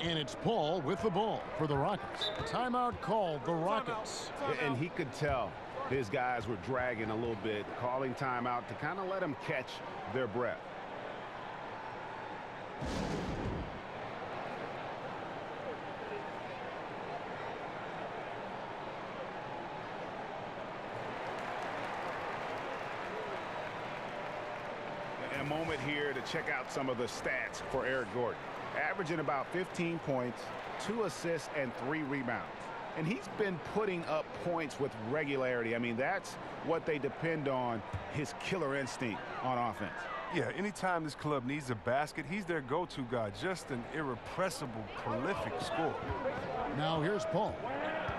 And it's Paul with the ball for the Rockets. Timeout called the Rockets. And he could tell his guys were dragging a little bit, calling timeout to kind of let them catch their breath. A moment here to check out some of the stats for Eric Gordon. Averaging about 15 points, 2 assists, and 3 rebounds. And he's been putting up points with regularity. I mean, that's what they depend on, his killer instinct on offense. Yeah, anytime this club needs a basket, he's their go-to guy. Just an irrepressible, prolific scorer. Now here's Paul.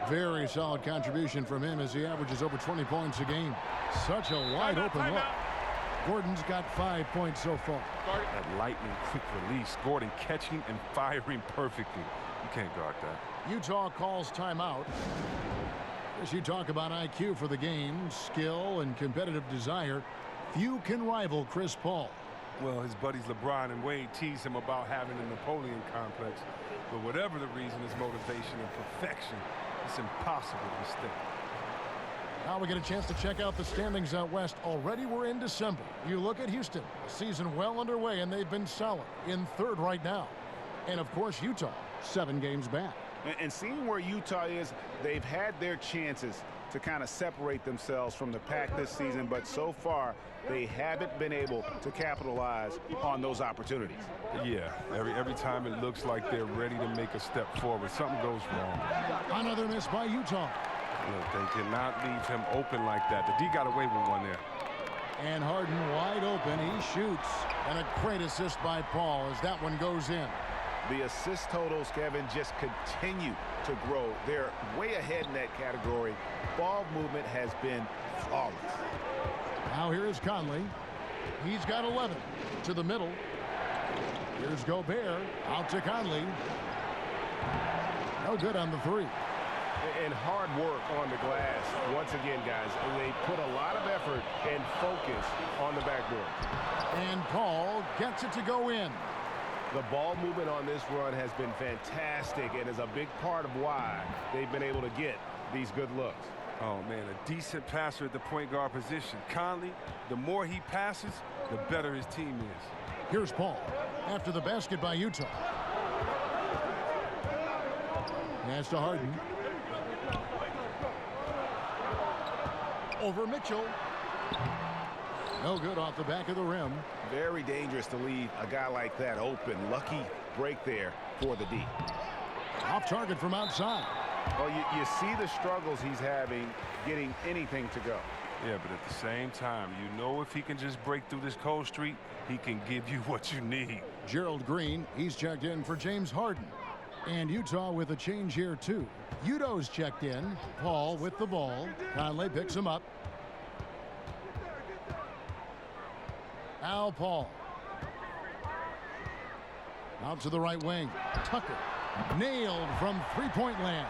Very solid contribution from him as he averages over 20 points a game. Such a wide open look. Gordon's got 5 points so far. That lightning quick release. Gordon catching and firing perfectly. You can't guard that. Utah calls timeout. As you talk about IQ for the game, skill and competitive desire, few can rival Chris Paul. Well, his buddies LeBron and Wade tease him about having a Napoleon complex. But whatever the reason, his motivation and perfection, it's impossible to mistake. Now we get a chance to check out the standings out west. Already we're in December. You look at Houston, the season well underway, and they've been solid in third right now. And of course, Utah, 7 games back. And seeing where Utah is, they've had their chances to kind of separate themselves from the pack this season, but so far they haven't been able to capitalize on those opportunities. Yeah, every time it looks like they're ready to make a step forward, something goes wrong. Another miss by Utah. Look, they cannot leave him open like that. The D got away with one there. And Harden wide open. He shoots. And a great assist by Paul as that one goes in. The assist totals, Kevin, just continue to grow. They're way ahead in that category. Ball movement has been flawless. Now here is Conley. He's got 11 to the middle. Here's Gobert out to Conley. No good on the 3. And hard work on the glass. Once again, guys, they put a lot of effort and focus on the backboard. And Paul gets it to go in. The ball movement on this run has been fantastic and is a big part of why they've been able to get these good looks. Oh, man, a decent passer at the point guard position. Conley, the more he passes, the better his team is. Here's Paul after the basket by Utah. Pass to Harden. Over Mitchell. No good off the back of the rim. Very dangerous to leave a guy like that open. Lucky break there for the D. Off target from outside. Well, you see the struggles he's having getting anything to go. Yeah, but at the same time, you know if he can just break through this cold streak, he can give you what you need. Gerald Green, he's checked in for James Harden. And Utah with a change here, too. Udo's checked in. Paul with the ball. Conley picks him up. Al Paul. Out to the right wing. Tucker. Nailed from three-point land.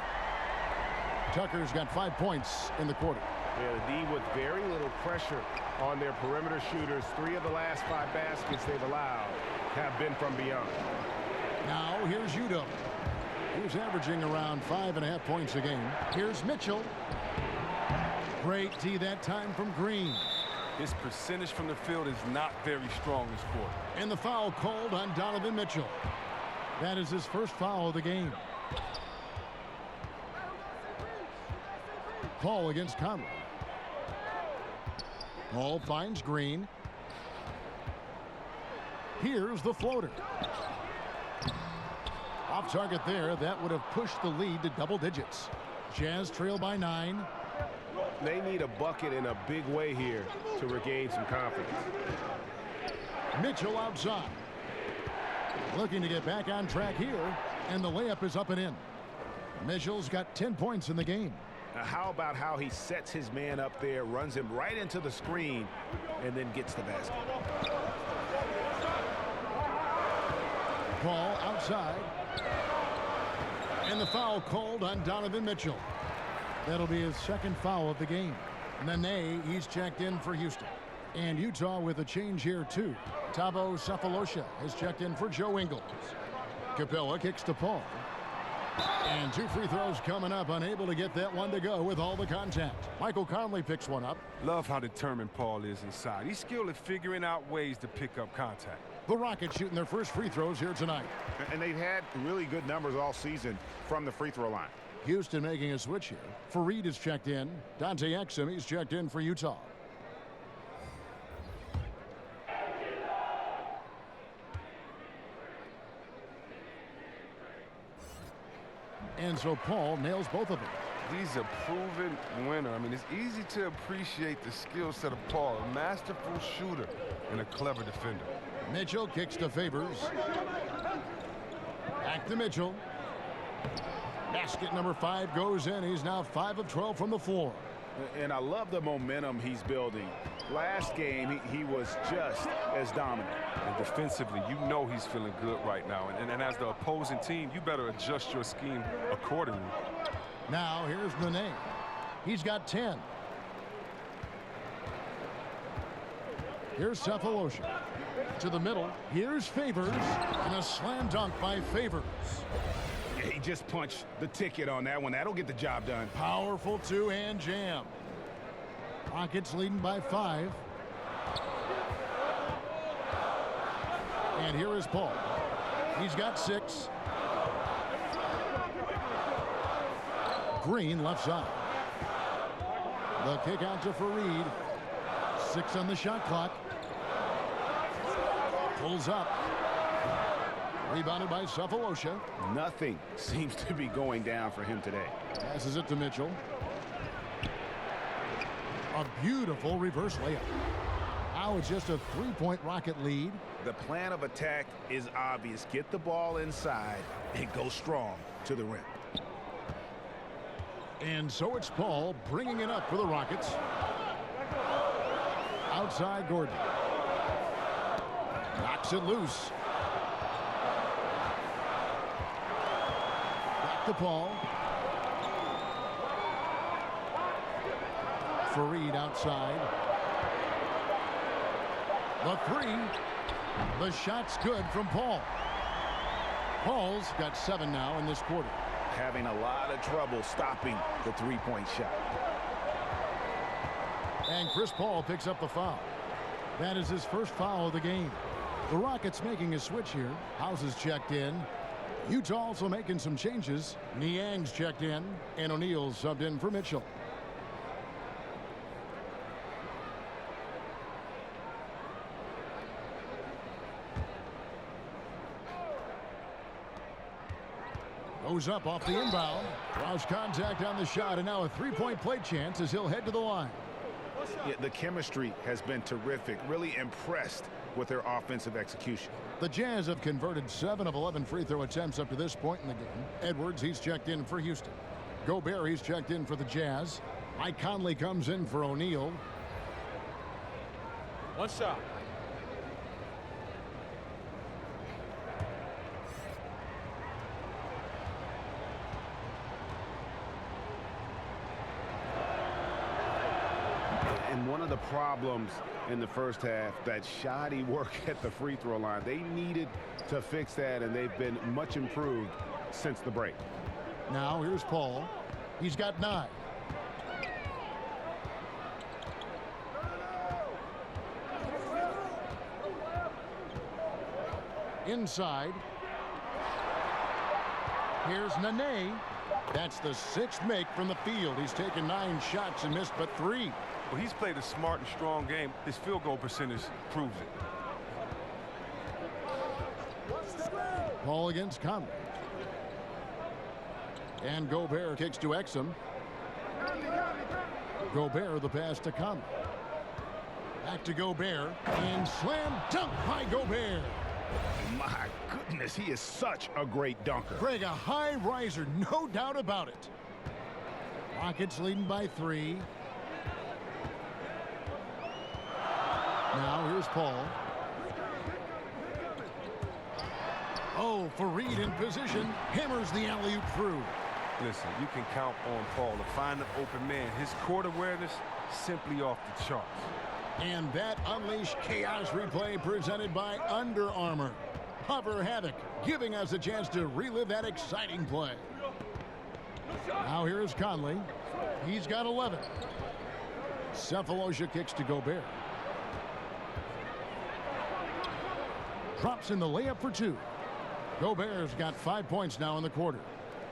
Tucker's got 5 points in the quarter. Yeah, the D with very little pressure on their perimeter shooters. 3 of the last 5 baskets they've allowed have been from beyond. Now here's Udo. He's averaging around 5.5 points a game. Here's Mitchell. Great D that time from Green. His percentage from the field is not very strong this quarter. And the foul called on Donovan Mitchell. That is his first foul of the game. Paul against Conley. Paul finds Green. Here's the floater. Off target there. That would have pushed the lead to double digits. Jazz trail by 9. They need a bucket in a big way here to regain some confidence. Mitchell outside. Looking to get back on track here. And the layup is up and in. Mitchell's got 10 points in the game. Now, how about how he sets his man up there, runs him right into the screen, and then gets the basket. Paul outside. And the foul called on Donovan Mitchell. That'll be his second foul of the game. Nene, he's checked in for Houston. And Utah with a change here, too. Thabo Sefolosha has checked in for Joe Ingles. Capella kicks to Paul. And 2 free throws coming up, unable to get that one to go with all the contact. Michael Conley picks one up. Love how determined Paul is inside. He's skilled at figuring out ways to pick up contact. The Rockets shooting their first free throws here tonight. And they've had really good numbers all season from the free throw line. Houston making a switch here. Fareed is checked in. Dante Exum, he's checked in for Utah. And so Paul nails both of them. He's a proven winner. I mean, it's easy to appreciate the skill set of Paul, a masterful shooter and a clever defender. Mitchell kicks to Favors. Back to Mitchell. Basket number 5 goes in. He's now 5 of 12 from the floor. And I love the momentum he's building. Last game, he was just as dominant. And defensively, you know he's feeling good right now. And as the opposing team, you better adjust your scheme accordingly. Now here's Nene. He's got 10. Here's Cephalosha. To the middle. Here's Favors. And a slam dunk by Favors. Yeah, he just punched the ticket on that one. That'll get the job done. Powerful two-hand jam. Rockets leading by 5. And here is Paul. He's got 6. Green left side. The kick out to Fareed. 6 on the shot clock. Pulls up. Rebounded by Cephalosha. Nothing seems to be going down for him today. Passes it to Mitchell. A beautiful reverse layup. Now it's just a 3-point Rocket lead. The plan of attack is obvious. Get the ball inside and go strong to the rim. And so it's Paul bringing it up for the Rockets. Outside Gordon. Knocks it loose. Back to Paul. Fareed outside. The 3. The shot's good from Paul. Paul's got 7 now in this quarter. Having a lot of trouble stopping the 3-point shot. And Chris Paul picks up the foul. That is his first foul of the game. The Rockets making a switch here. House is checked in. Utah also making some changes. Niang's checked in, and O'Neal's subbed in for Mitchell. Goes up off the inbound. Draws contact on the shot, and now a 3-point play chance as he'll head to the line. Yeah, the chemistry has been terrific. Really impressed with their offensive execution. The Jazz have converted 7 of 11 free throw attempts up to this point in the game. Edwards, he's checked in for Houston. Gobert, he's checked in for the Jazz. Mike Conley comes in for O'Neal. One shot. And one of the problems in the first half, that shoddy work at the free throw line. They needed to fix that, and they've been much improved since the break. Now here's Paul. He's got 9. Inside. Here's Nene. That's the 6th make from the field. He's taken 9 shots and missed but 3. Well, he's played a smart and strong game. His field goal percentage proves it. Paul against Conley. And Gobert kicks to Exum. Gobert the pass to Conley. Back to Gobert. And slam dunk by Gobert. My goodness, he is such a great dunker. Craig, a high riser, no doubt about it. Rockets leading by 3. Now here's Paul. Oh, Fareed in position. Hammers the alley-oop through. Listen, you can count on Paul to find an open man. His court awareness simply off the charts. And that unleashed chaos replay presented by Under Armour. Hover Havoc, giving us a chance to relive that exciting play. Now here's Conley. He's got 11. Cephalosha kicks to Gobert. Drops in the layup for 2. Gobert's got 5 points now in the quarter.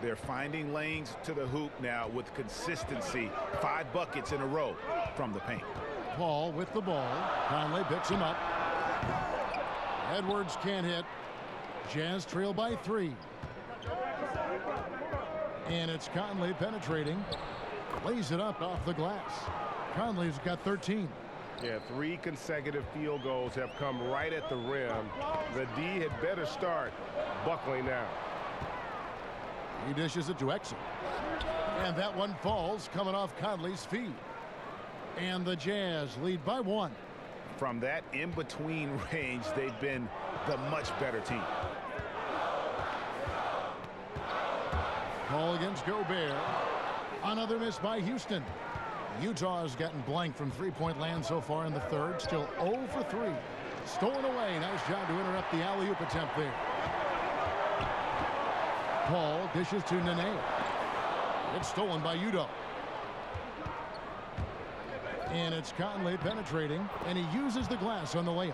They're finding lanes to the hoop now with consistency. 5 buckets in a row from the paint. Paul with the ball. Conley picks him up. Edwards can't hit. Jazz trail by 3. And it's Conley penetrating. Lays it up off the glass. Conley's got 13. Yeah, 3 consecutive field goals have come right at the rim. The D had better start buckling now. He dishes it to Exum. And that one falls coming off Conley's feet. And the Jazz lead by 1. From that in-between range, they've been the much better team. Ball against Gobert. Another miss by Houston. Utah has gotten blank from three-point land so far in the third. Still 0 for 3. Stolen away. Nice job to interrupt the alley-oop attempt there. Paul dishes to Nene. It's stolen by Udoh. And it's Conley penetrating, and he uses the glass on the layup.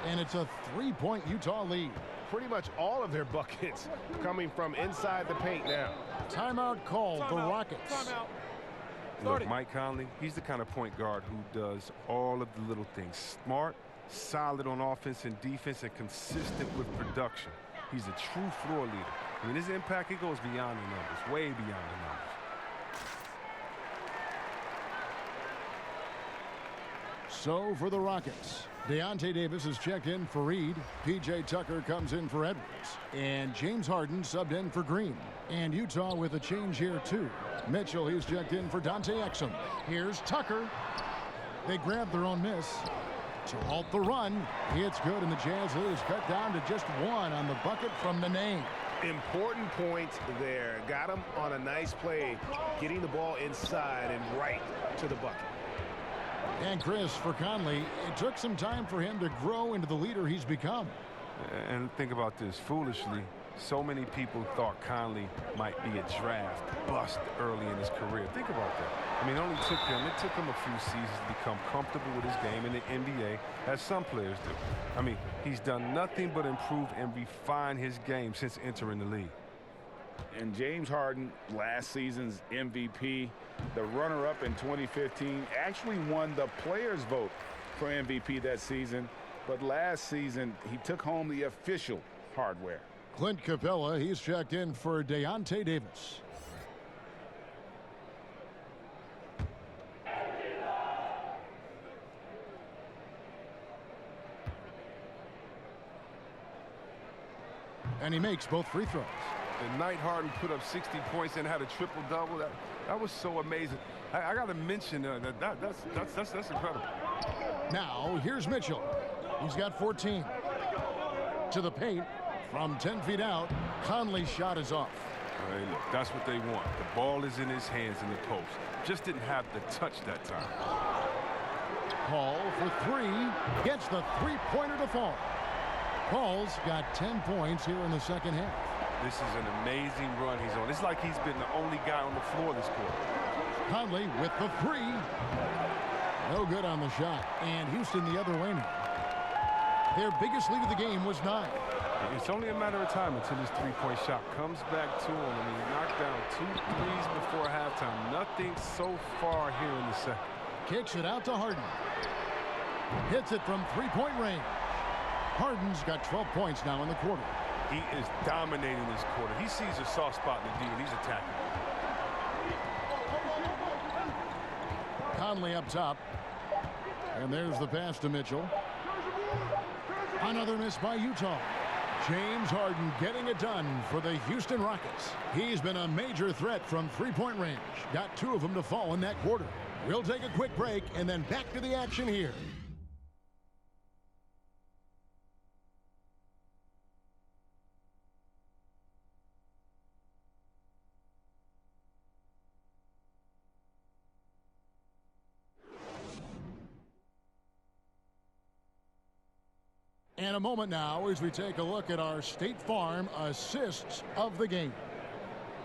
And it's a 3-point Utah lead. Pretty much all of their buckets coming from inside the paint now. Timeout called. The Rockets. Timeout. Look, Mike Conley, he's the kind of point guard who does all of the little things. Smart, solid on offense and defense, and consistent with production. He's a true floor leader. I mean, his impact, it goes beyond the numbers, way beyond the numbers. So for the Rockets, Deontay Davis is checked in for Reed. P.J. Tucker comes in for Edwards. And James Harden subbed in for Green. And Utah with a change here, too. Mitchell, he's checked in for Dante Exum. Here's Tucker. They grab their own miss to halt the run. It's good, and the Jazz lead is cut down to just 1 on the bucket from Nene. Important point there. Got him on a nice play, getting the ball inside and right to the bucket. And Chris, for Conley, it took some time for him to grow into the leader he's become. And think about this, foolishly, so many people thought Conley might be a draft bust early in his career. Think about that. I mean, it took him a few seasons to become comfortable with his game in the NBA, as some players do. I mean, he's done nothing but improve and refine his game since entering the league. And James Harden, last season's MVP, the runner-up in 2015, actually won the players' vote for MVP that season. But last season, he took home the official hardware. Clint Capella, he's checked in for Deontay Davis. And he makes both free throws. The night Harden put up 60 points and had a triple-double, that was so amazing. I got to mention that's incredible. Now, here's Mitchell. He's got 14. To the paint from 10 feet out. Conley's shot is off. Hey, look, that's what they want. The ball is in his hands in the post. Just didn't have the touch that time. Paul for 3. Gets the three-pointer to fall. Paul's got 10 points here in the second half. This is an amazing run he's on. It's like he's been the only guy on the floor this quarter. Conley with the 3. No good on the shot. And Houston the other way now. Their biggest lead of the game was 9. It's only a matter of time until his three-point shot comes back to him. I mean, he knocked down 2 threes before halftime. Nothing so far here in the second. Kicks it out to Harden. Hits it from three-point range. Harden's got 12 points now in the quarter. He is dominating this quarter. He sees a soft spot in the D, and he's attacking. Conley up top. And there's the pass to Mitchell. Another miss by Utah. James Harden getting it done for the Houston Rockets. He's been a major threat from three-point range. Got 2 of them to fall in that quarter. We'll take a quick break and then back to the action here. And a moment now as we take a look at our State Farm assists of the game.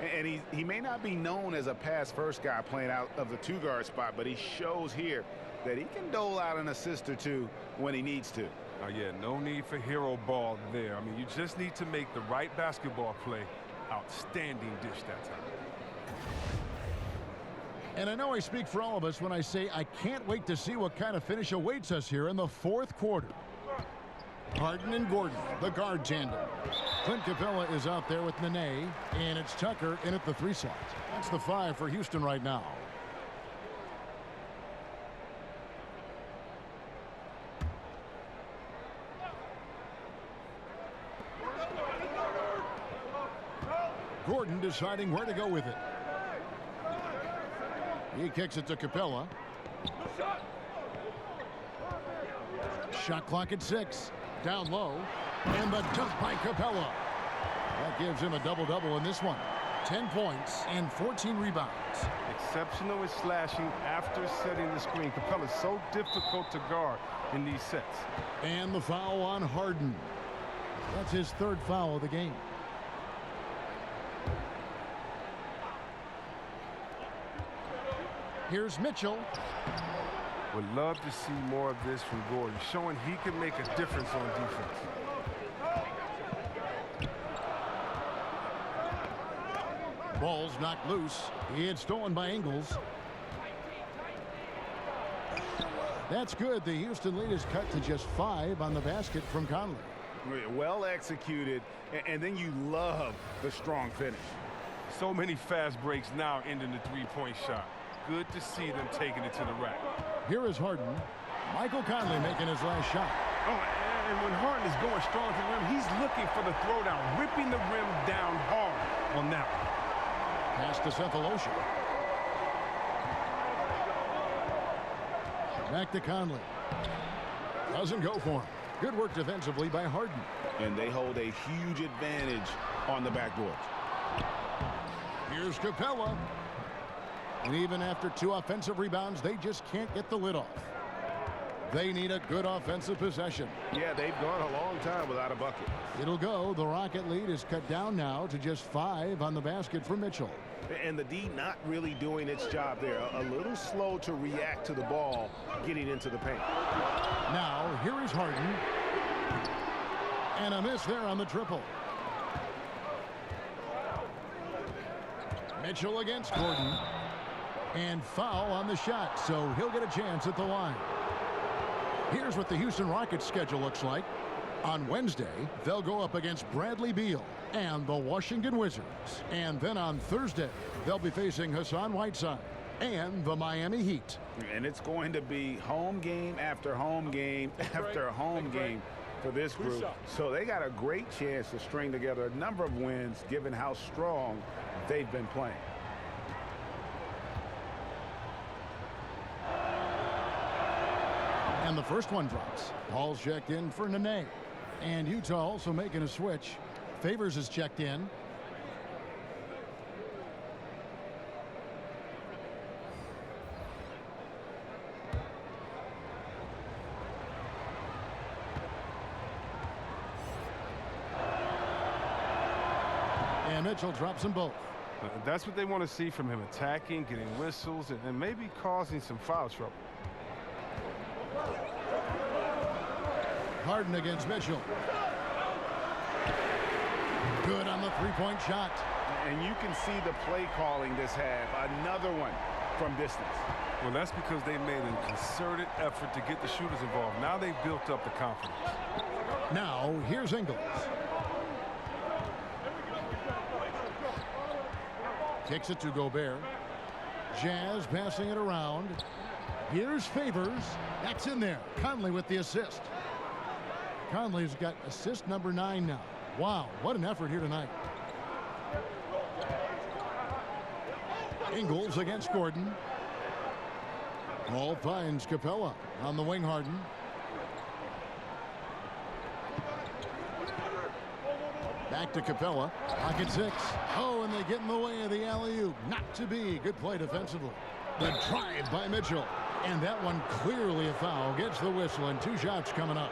And he may not be known as a pass-first guy playing out of the 2-guard spot, but he shows here that he can dole out an assist or 2 when he needs to. Oh, yeah, no need for hero ball there. I mean, you just need to make the right basketball play. Outstanding dish that time. And I know I speak for all of us when I say I can't wait to see what kind of finish awaits us here in the fourth quarter. Harden and Gordon, the guard tandem. Clint Capella is out there with Nene, and it's Tucker in at the 3 slot. That's the 5 for Houston right now. Gordon deciding where to go with it. He kicks it to Capella. Shot clock at 6. Down low. And the dunk by Capella. That gives him a double-double in this one. 10 points and 14 rebounds. Exceptional in slashing after setting the screen. Capella's so difficult to guard in these sets. And the foul on Harden. That's his 3rd foul of the game. Here's Mitchell. Would love to see more of this from Gordon, showing he can make a difference on defense. Ball's knocked loose. It's stolen by Ingles. That's good. The Houston lead is cut to just 5 on the basket from Conley. Well executed, and then you love the strong finish. So many fast breaks now ending the three-point shot. Good to see them taking it to the rack. Here is Harden. Michael Conley making his last shot. Oh, and when Harden is going strong to the rim, he's looking for the throwdown, ripping the rim down hard on that one. Pass to Cephalosha. Back to Conley. Doesn't go for him. Good work defensively by Harden. And they hold a huge advantage on the backboard. Here's Capella. And even after 2 offensive rebounds, they just can't get the lid off. They need a good offensive possession. Yeah, they've gone a long time without a bucket. It'll go. The Rocket lead is cut down now to just 5 on the basket for Mitchell. And the D not really doing its job there. A little slow to react to the ball getting into the paint. Now, here is Harden. And a miss there on the triple. Mitchell against Gordon. And foul on the shot, so he'll get a chance at the line. Here's what the Houston Rockets schedule looks like. On Wednesday, they'll go up against Bradley Beal and the Washington Wizards. And then on Thursday, they'll be facing Hassan Whiteside and the Miami Heat. And it's going to be home game after home game after home game for this group. So they got a great chance to string together a number of wins given how strong they've been playing. And the first one drops. Paul's checked in for Nene. And Utah also making a switch. Favors is checked in. And Mitchell drops them both. That's what they want to see from him, attacking, getting whistles, and maybe causing some foul trouble. Harden against Mitchell. Good on the three-point shot. And you can see the play calling this half. Another one from distance. Well, that's because they made a concerted effort to get the shooters involved. Now they've built up the confidence. Now, here's Ingles. Kicks it to Gobert. Jazz passing it around. Here's Favors. That's in there. Conley with the assist. Conley's got assist number 9 now. Wow, what an effort here tonight. Ingles against Gordon. Ball finds Capella on the wing. Harden. Back to Capella. Pocket 6. Oh, and they get in the way of the alley-oop. Not to be. Good play defensively. The drive by Mitchell. And that one clearly a foul. Gets the whistle and 2 shots coming up.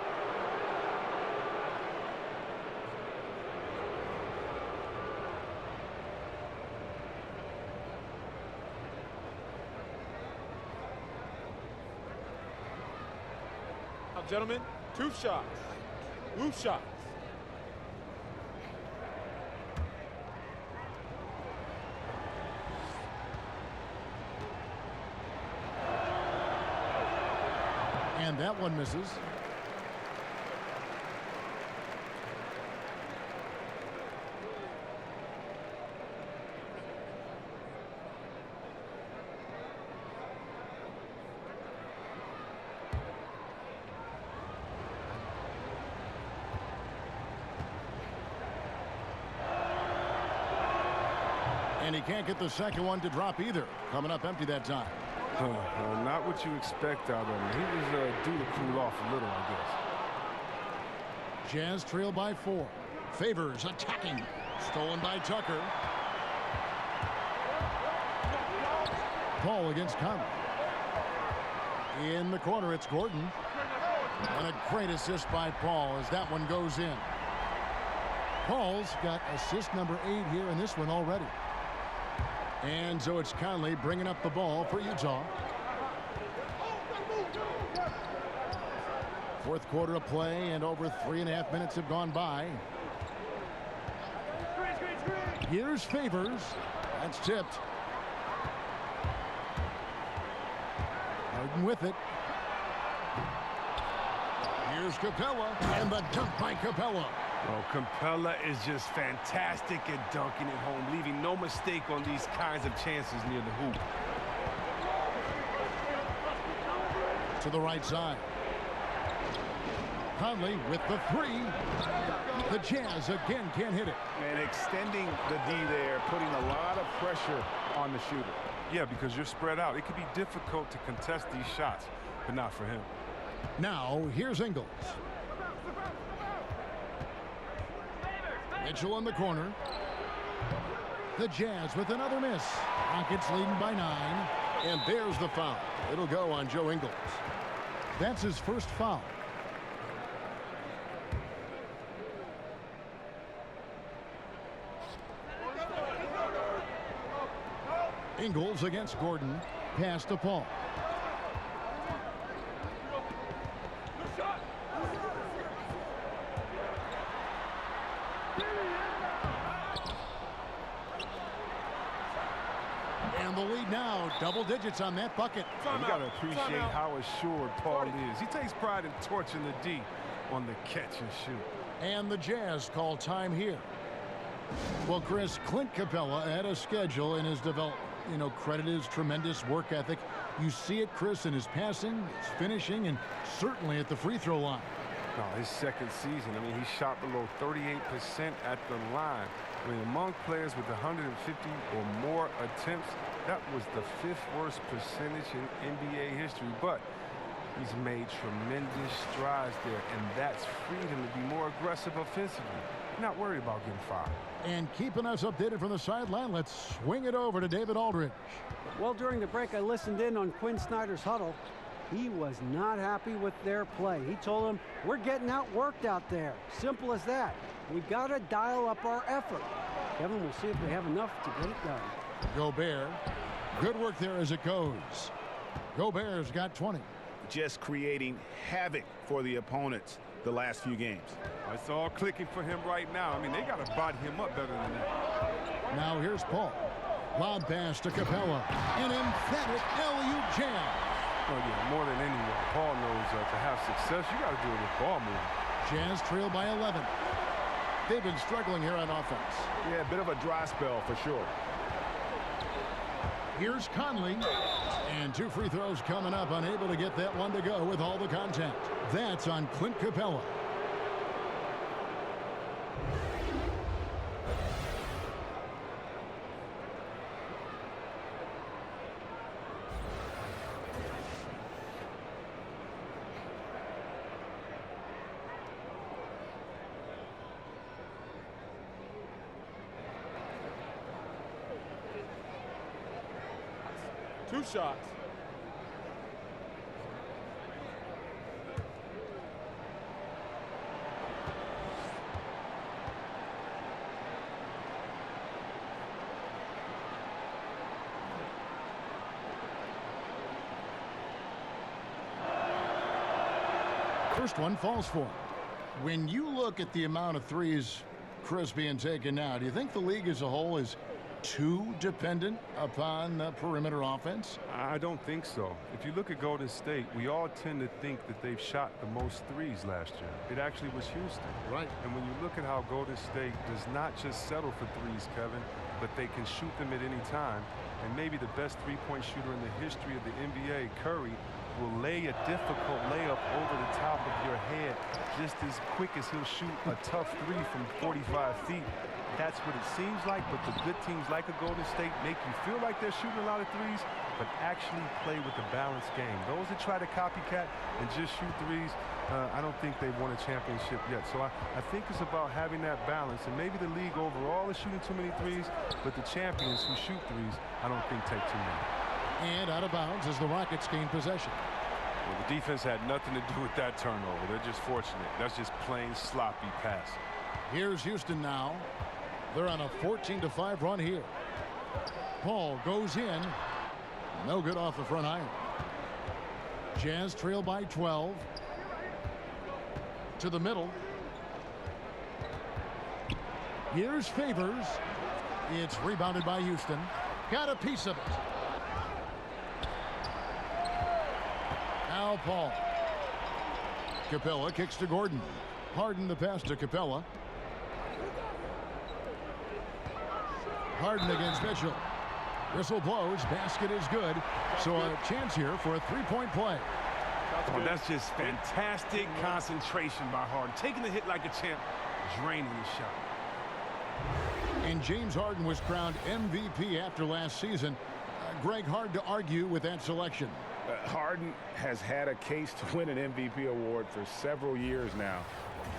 Gentlemen, 2 shots. Loose shots. And that one misses. And he can't get the second one to drop either. Coming up empty that time. Not what you expect out of him. He was due to cool off a little, I guess. Jazz trail by 4. Favors attacking. Stolen by Tucker. Paul against Conley. In the corner, it's Gordon. And a great assist by Paul as that one goes in. Paul's got assist number 8 here in this one already. And so it's Conley bringing up the ball for Utah. Fourth quarter of play, and over 3.5 minutes have gone by. Here's Favors. That's tipped. Harden with it. Here's Capella, and the dunk by Capella. Well, Capella is just fantastic at dunking it home, leaving no mistake on these kinds of chances near the hoop. To the right side. Conley with the 3. The Jazz again can't hit it. And extending the D there, putting a lot of pressure on the shooter. Yeah, because you're spread out. It could be difficult to contest these shots, but not for him. Now, here's Ingles. Mitchell in the corner. The Jazz with another miss. Rockets leading by 9. And there's the foul. It'll go on Joe Ingles. That's his first foul. Ingles against Gordon. Pass to Paul. And the lead now, double digits on that bucket. You got to appreciate how assured Paul is. He takes pride in torching the D on the catch and shoot. And the Jazz call time here. Well, Chris, Clint Capella had a schedule in his development. You know, credit his tremendous work ethic. You see it, Chris, in his passing, his finishing, and certainly at the free throw line. Oh, his second season, I mean, he shot below 38% at the line. I mean, among players with 150 or more attempts, that was the 5th worst percentage in NBA history. But he's made tremendous strides there, and that's freed him to be more aggressive offensively. Not worried about getting fouled. And keeping us updated from the sideline, let's swing it over to David Aldridge. Well, during the break, I listened in on Quinn Snyder's huddle. He was not happy with their play. He told them, we're getting outworked out there. Simple as that. We got to dial up our effort. Kevin, we'll see if they have enough to get it done. Gobert. Good work there as it goes. Gobert's got 20. Just creating havoc for the opponents the last few games. It's all clicking for him right now. I mean, they got to body him up better than that. Now here's Paul. Lob pass to Capella. An emphatic LU jam. Oh, yeah, more than anyone, Paul knows to have success, you got to do it with ball movement. Jazz trail by 11. They've been struggling here on offense. Yeah, a bit of a dry spell for sure. Here's Conley. And 2 free throws coming up, unable to get that one to go with all the contact. That's on Clint Capella. Two shots. First one falls for him. When you look at the amount of threes, Chris, being taken now, do you think the league as a whole is too dependent upon the perimeter offense? I don't think so. If you look at Golden State, we all tend to think that they've shot the most threes last year. It actually was Houston. Right. And when you look at how Golden State does not just settle for threes, Kevin, but they can shoot them at any time. And maybe the best three-point shooter in the history of the NBA, Curry, will lay a difficult layup over the top of your head just as quick as he'll shoot a tough three from 45 feet. That's what it seems like, but the good teams like a Golden State make you feel like they're shooting a lot of threes, but actually play with a balanced game. Those that try to copycat and just shoot threes, I don't think they've won a championship yet. So I think it's about having that balance, and maybe the league overall is shooting too many threes, but the champions who shoot threes, I don't think take too many. And out of bounds as the Rockets gain possession. Well, the defense had nothing to do with that turnover. They're just fortunate. That's just plain sloppy pass. Here's Houston now. They're on a 14-5 run here. Paul goes in. No good off the front iron. Jazz trail by 12. To the middle. Here's Favors. It's rebounded by Houston. Got a piece of it. Now Paul. Capella kicks to Gordon. Harden the pass to Capella. Harden against Mitchell. Whistle blows. Basket is good. So a chance here for a three-point play. Oh, that's just fantastic concentration by Harden. Taking the hit like a champ, draining the shot. And James Harden was crowned MVP after last season. Greg, hard to argue with that selection. Harden has had a case to win an MVP award for several years now.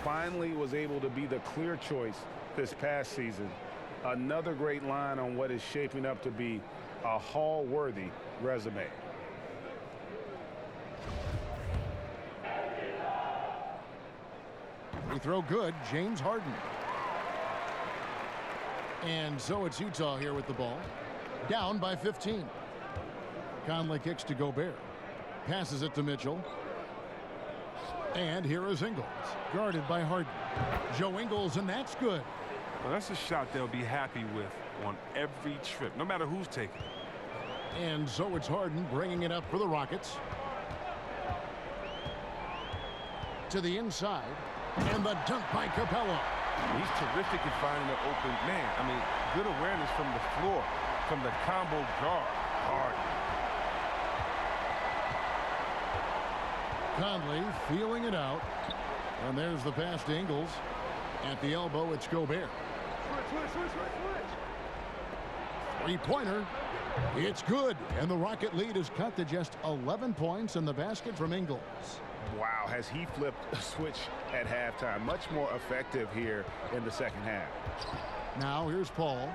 Finally was able to be the clear choice this past season. Another great line on what is shaping up to be a Hall-worthy resume. We throw good, James Harden. And so it's Utah here with the ball. Down by 15. Conley kicks to Gobert. Passes it to Mitchell. And here is Ingles, guarded by Harden. Joe Ingles, and that's good. Well, that's a shot they'll be happy with on every trip, no matter who's taking it. And so it's Harden bringing it up for the Rockets. To the inside. And the dunk by Capella. He's terrific at finding an open man. I mean, good awareness from the floor, from the combo guard. Harden. Conley feeling it out. And there's the pass to Ingles. At the elbow, it's Gobert. Three-pointer. It's good. And the Rocket lead is cut to just 11 points in the basket from Ingles. Wow, has he flipped a switch at halftime. Much more effective here in the second half. Now here's Paul.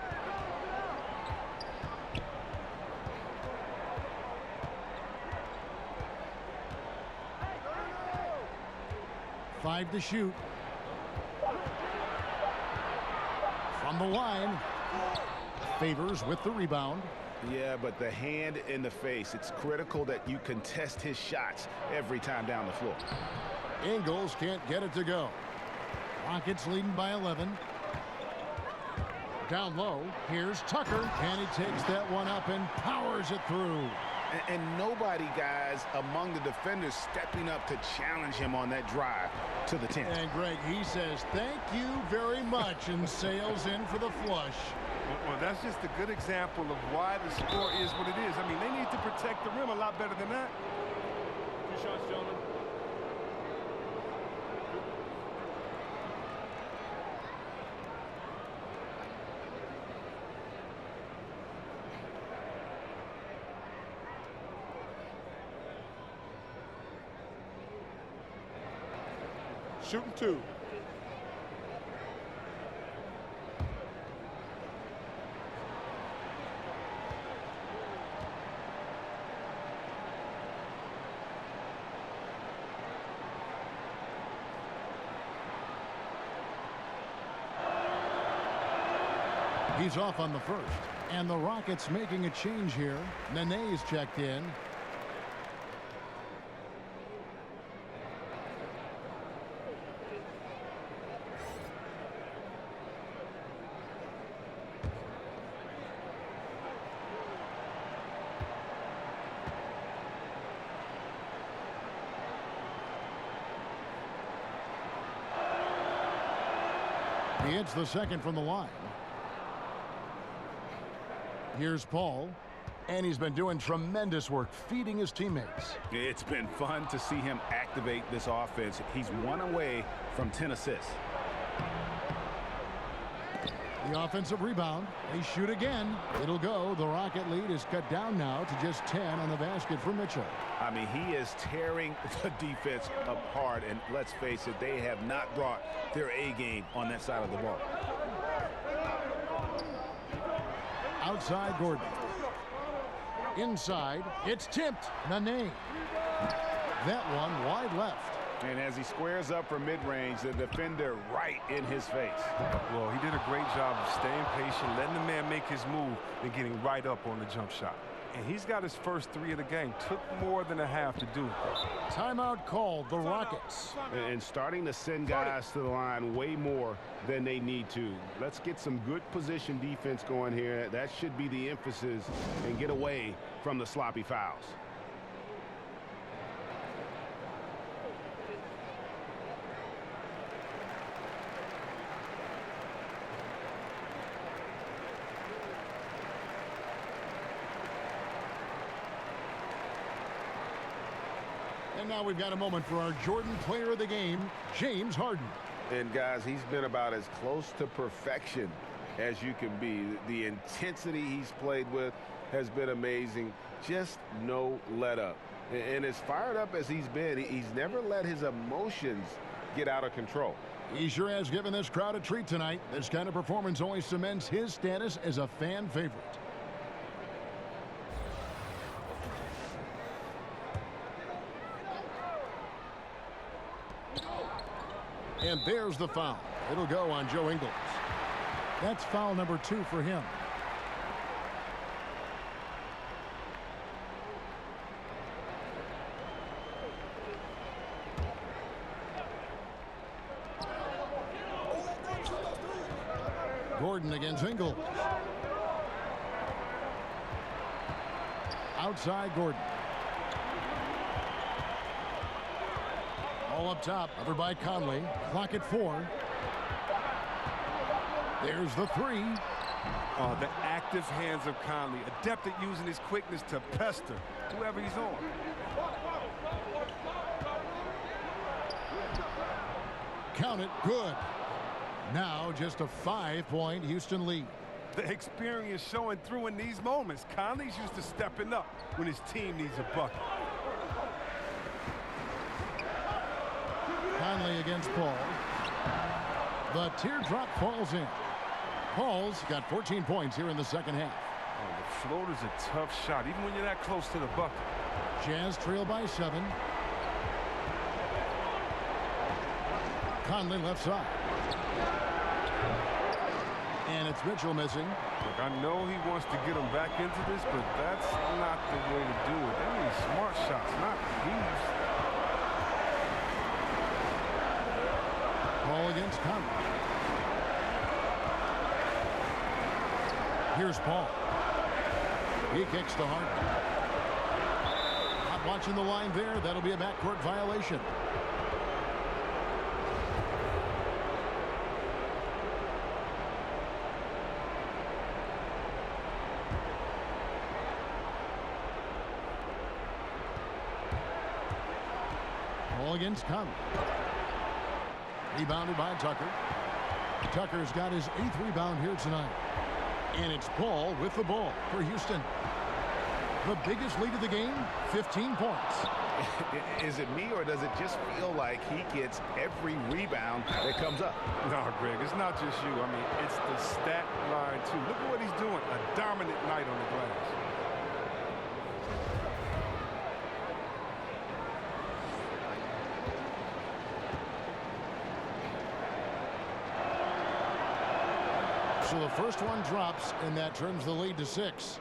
Five to shoot. From the line. Favors with the rebound. Yeah, but the hand in the face, it's critical that you contest his shots every time down the floor. Ingles can't get it to go. Rockets leading by 11. Down low, here's Tucker, and he takes that one up and powers it through. And nobody, guys, among the defenders stepping up to challenge him on that drive to the 10. And Greg, he says, thank you very much, and sails in for the flush. Well, that's just a good example of why the score is what it is. I mean, they need to protect the rim a lot better than that. 2 shots, gentlemen. Shooting 2. He's off on the first. And the Rockets making a change here. Nene's checked in. He hits the second from the line. Here's Paul. And he's been doing tremendous work feeding his teammates. It's been fun to see him activate this offense. He's 1 away from 10 assists. The offensive rebound. They shoot again. It'll go. The Rocket lead is cut down now to just 10 on the basket for Mitchell. I mean, he is tearing the defense apart. And let's face it, they have not brought their A game on that side of the ball. Outside Gordon. Inside, it's tipped. Nene. That one wide left. And as he squares up for mid-range, the defender right in his face. Well, he did a great job of staying patient, letting the man make his move, and getting right up on the jump shot. And he's got his first 3 of the game. Took more than a half to do. Timeout called, the Rockets. And starting to send guys to the line way more than they need to. Let's get some good position defense going here. That should be the emphasis, and get away from the sloppy fouls. And now we've got a moment for our Jordan player of the game, James Harden. And guys, he's been about as close to perfection as you can be. The intensity he's played with has been amazing. Just no let up. And as fired up as he's been, he's never let his emotions get out of control. He sure has given this crowd a treat tonight. This kind of performance only cements his status as a fan favorite. And there's the foul. It'll go on Joe Ingles. That's foul number 2 for him. Gordon against Ingles. Outside Gordon. All up top, over by Conley. Clock at 4. There's the 3. The active hands of Conley, adept at using his quickness to pester whoever he's on. Count it, good. Now just a 5-point Houston lead. The experience showing through in these moments. Conley's used to stepping up when his team needs a bucket. Conley against Paul. The teardrop falls in. Paul's got 14 points here in the second half. Oh, the floater's a tough shot, even when you're that close to the bucket. Jazz trail by 7. Conley left side. And it's Mitchell missing. Look, I know he wants to get him back into this, but that's not the way to do it. They need smart shots, not thieves. Paul against Conley. Here's Paul. He kicks to Harden. Not watching the line there. That'll be a backcourt violation. Paul against Conley. Rebounded by Tucker. Tucker's got his 8th rebound here tonight. And it's Paul with the ball for Houston. The biggest lead of the game, 15 points. Is it me, or does it just feel like he gets every rebound that comes up? No, Greg, it's not just you. I mean, it's the stat line, too. Look at what he's doing. A dominant night on the glass. So the first one drops, and that turns the lead to 6.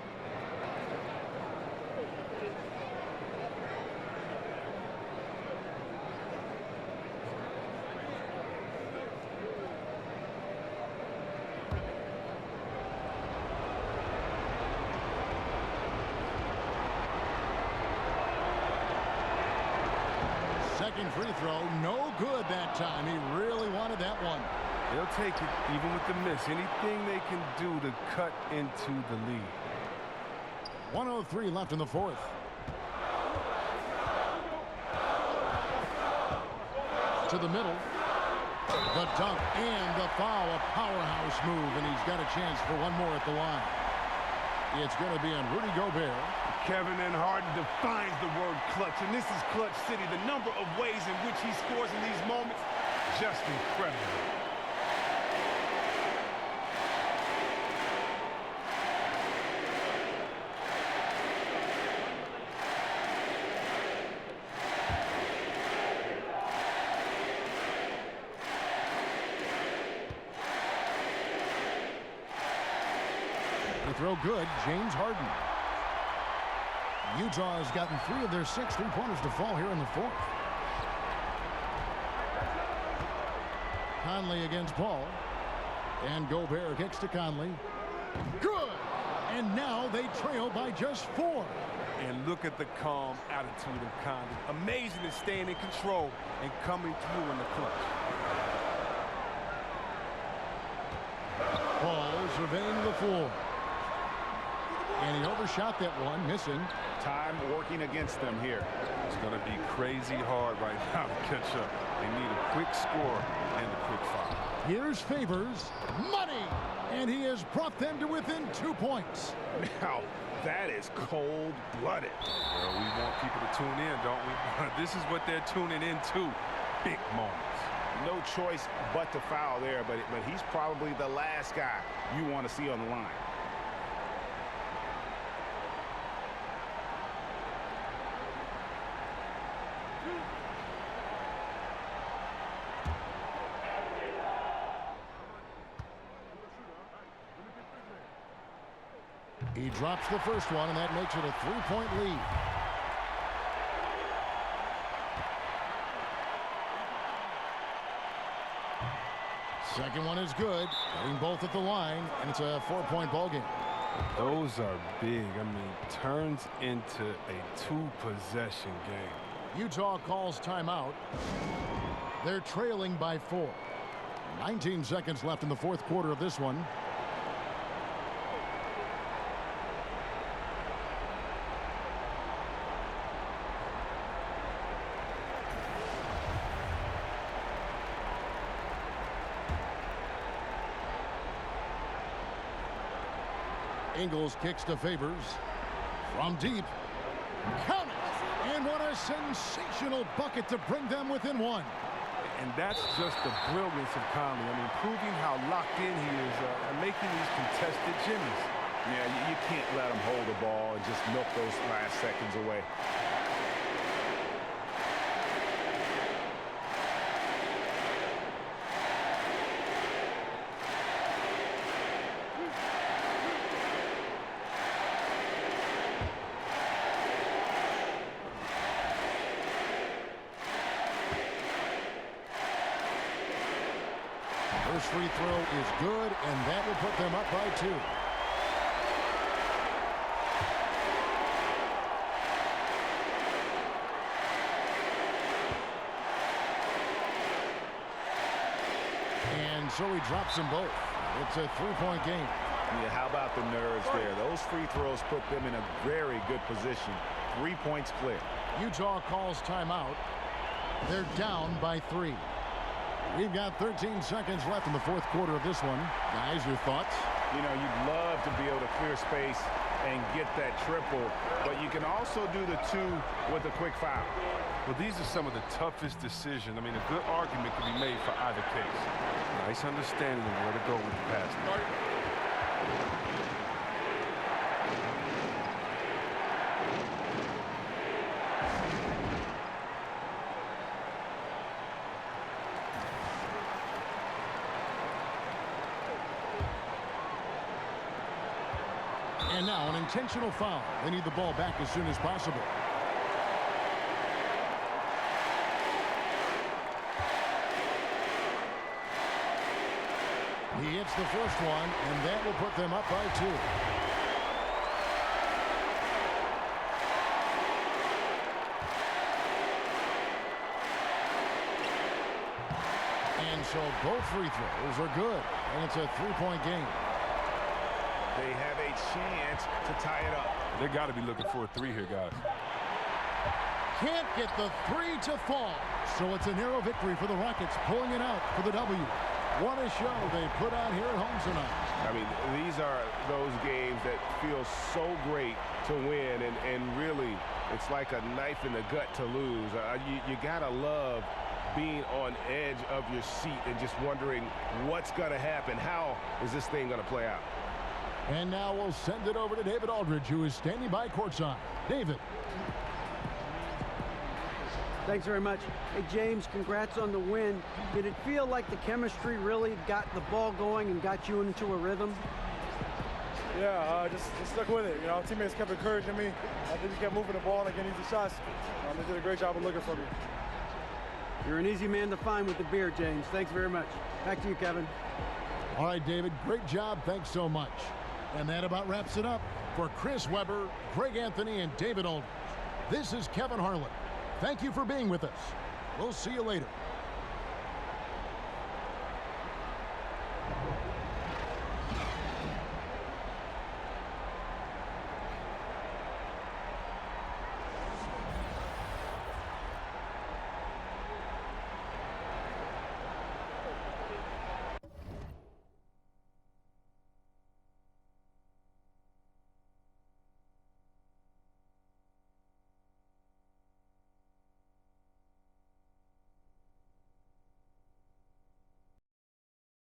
Second free throw, no good that time. He really wanted that one. They'll take it even with the miss. Anything they can do to cut into the lead. 1:03 left in the fourth. To the middle. The dunk and the foul. A powerhouse move, and he's got a chance for one more at the line. It's going to be on Rudy Gobert. Kevin and Harden defines the word clutch, and this is Clutch City. The number of ways in which he scores in these moments, just incredible. The throw good, James Harden. Utah has gotten 3 of their 6 3-pointers to fall here in the fourth. Conley against Paul. And Gobert kicks to Conley. Good! And now they trail by just 4. And look at the calm attitude of Conley. Amazing at staying in control and coming through in the clutch. Paul surveying the floor. And he overshot that one, missing. Time working against them here. It's going to be crazy hard right now to catch up. They need a quick score and a quick foul. Here's Favors. Money! And he has brought them to within 2 points. Now, that is cold-blooded. Well, we want people to tune in, don't we? This is what they're tuning into. Big moments. No choice but to foul there, but he's probably the last guy you want to see on the line. He drops the first one, and that makes it a 3-point lead. Second one is good, getting both at the line, and it's a 4-point ball game. Those are big. I mean, turns into a 2-possession game. Utah calls timeout. They're trailing by 4. 19 seconds left in the fourth quarter of this one. Ingles kicks to Favors. From deep. Count it! And what a sensational bucket to bring them within 1. And that's just the brilliance of Conley. I mean, proving how locked in he is and making these contested jimmies. Yeah, you can't let him hold the ball and just milk those last seconds away. First free throw is good, and that will put them up by 2. And so he drops them both. It's a 3-point game. Yeah, how about the nerves there? Those free throws put them in a very good position. 3 points clear. Utah calls timeout. They're down by 3. We've got 13 seconds left in the fourth quarter of this one. Guys, your thoughts? You know, you'd love to be able to clear space and get that triple, but you can also do the 2 with a quick foul. Well, these are some of the toughest decisions. I mean, a good argument can be made for either case. Nice understanding of where to go with the pass. And now an intentional foul. They need the ball back as soon as possible. He hits the first one, and that will put them up by 2. And so both free throws are good, and it's a 3-point game. They have a chance to tie it up. They got to be looking for a three here, guys. Can't get the three to fall. So it's a narrow victory for the Rockets, pulling it out for the W. What a show they put on here at home tonight. I mean, these are those games that feel so great to win, and really, it's like a knife in the gut to lose. You gotta love being on edge of your seat and just wondering what's gonna happen. How is this thing gonna play out? And now we'll send it over to David Aldridge, who is standing by courtside. David. Thanks very much. Hey, James, congrats on the win. Did it feel like the chemistry really got the ball going and got you into a rhythm? Yeah, just stuck with it. You know, teammates kept encouraging me. I think we kept moving the ball and getting easy shots. They did a great job of looking for me. You're an easy man to find with the beer, James. Thanks very much. Back to you, Kevin. All right, David, great job. Thanks so much. And that about wraps it up for Chris Webber, Greg Anthony, and David Aldridge. This is Kevin Harlan. Thank you for being with us. We'll see you later.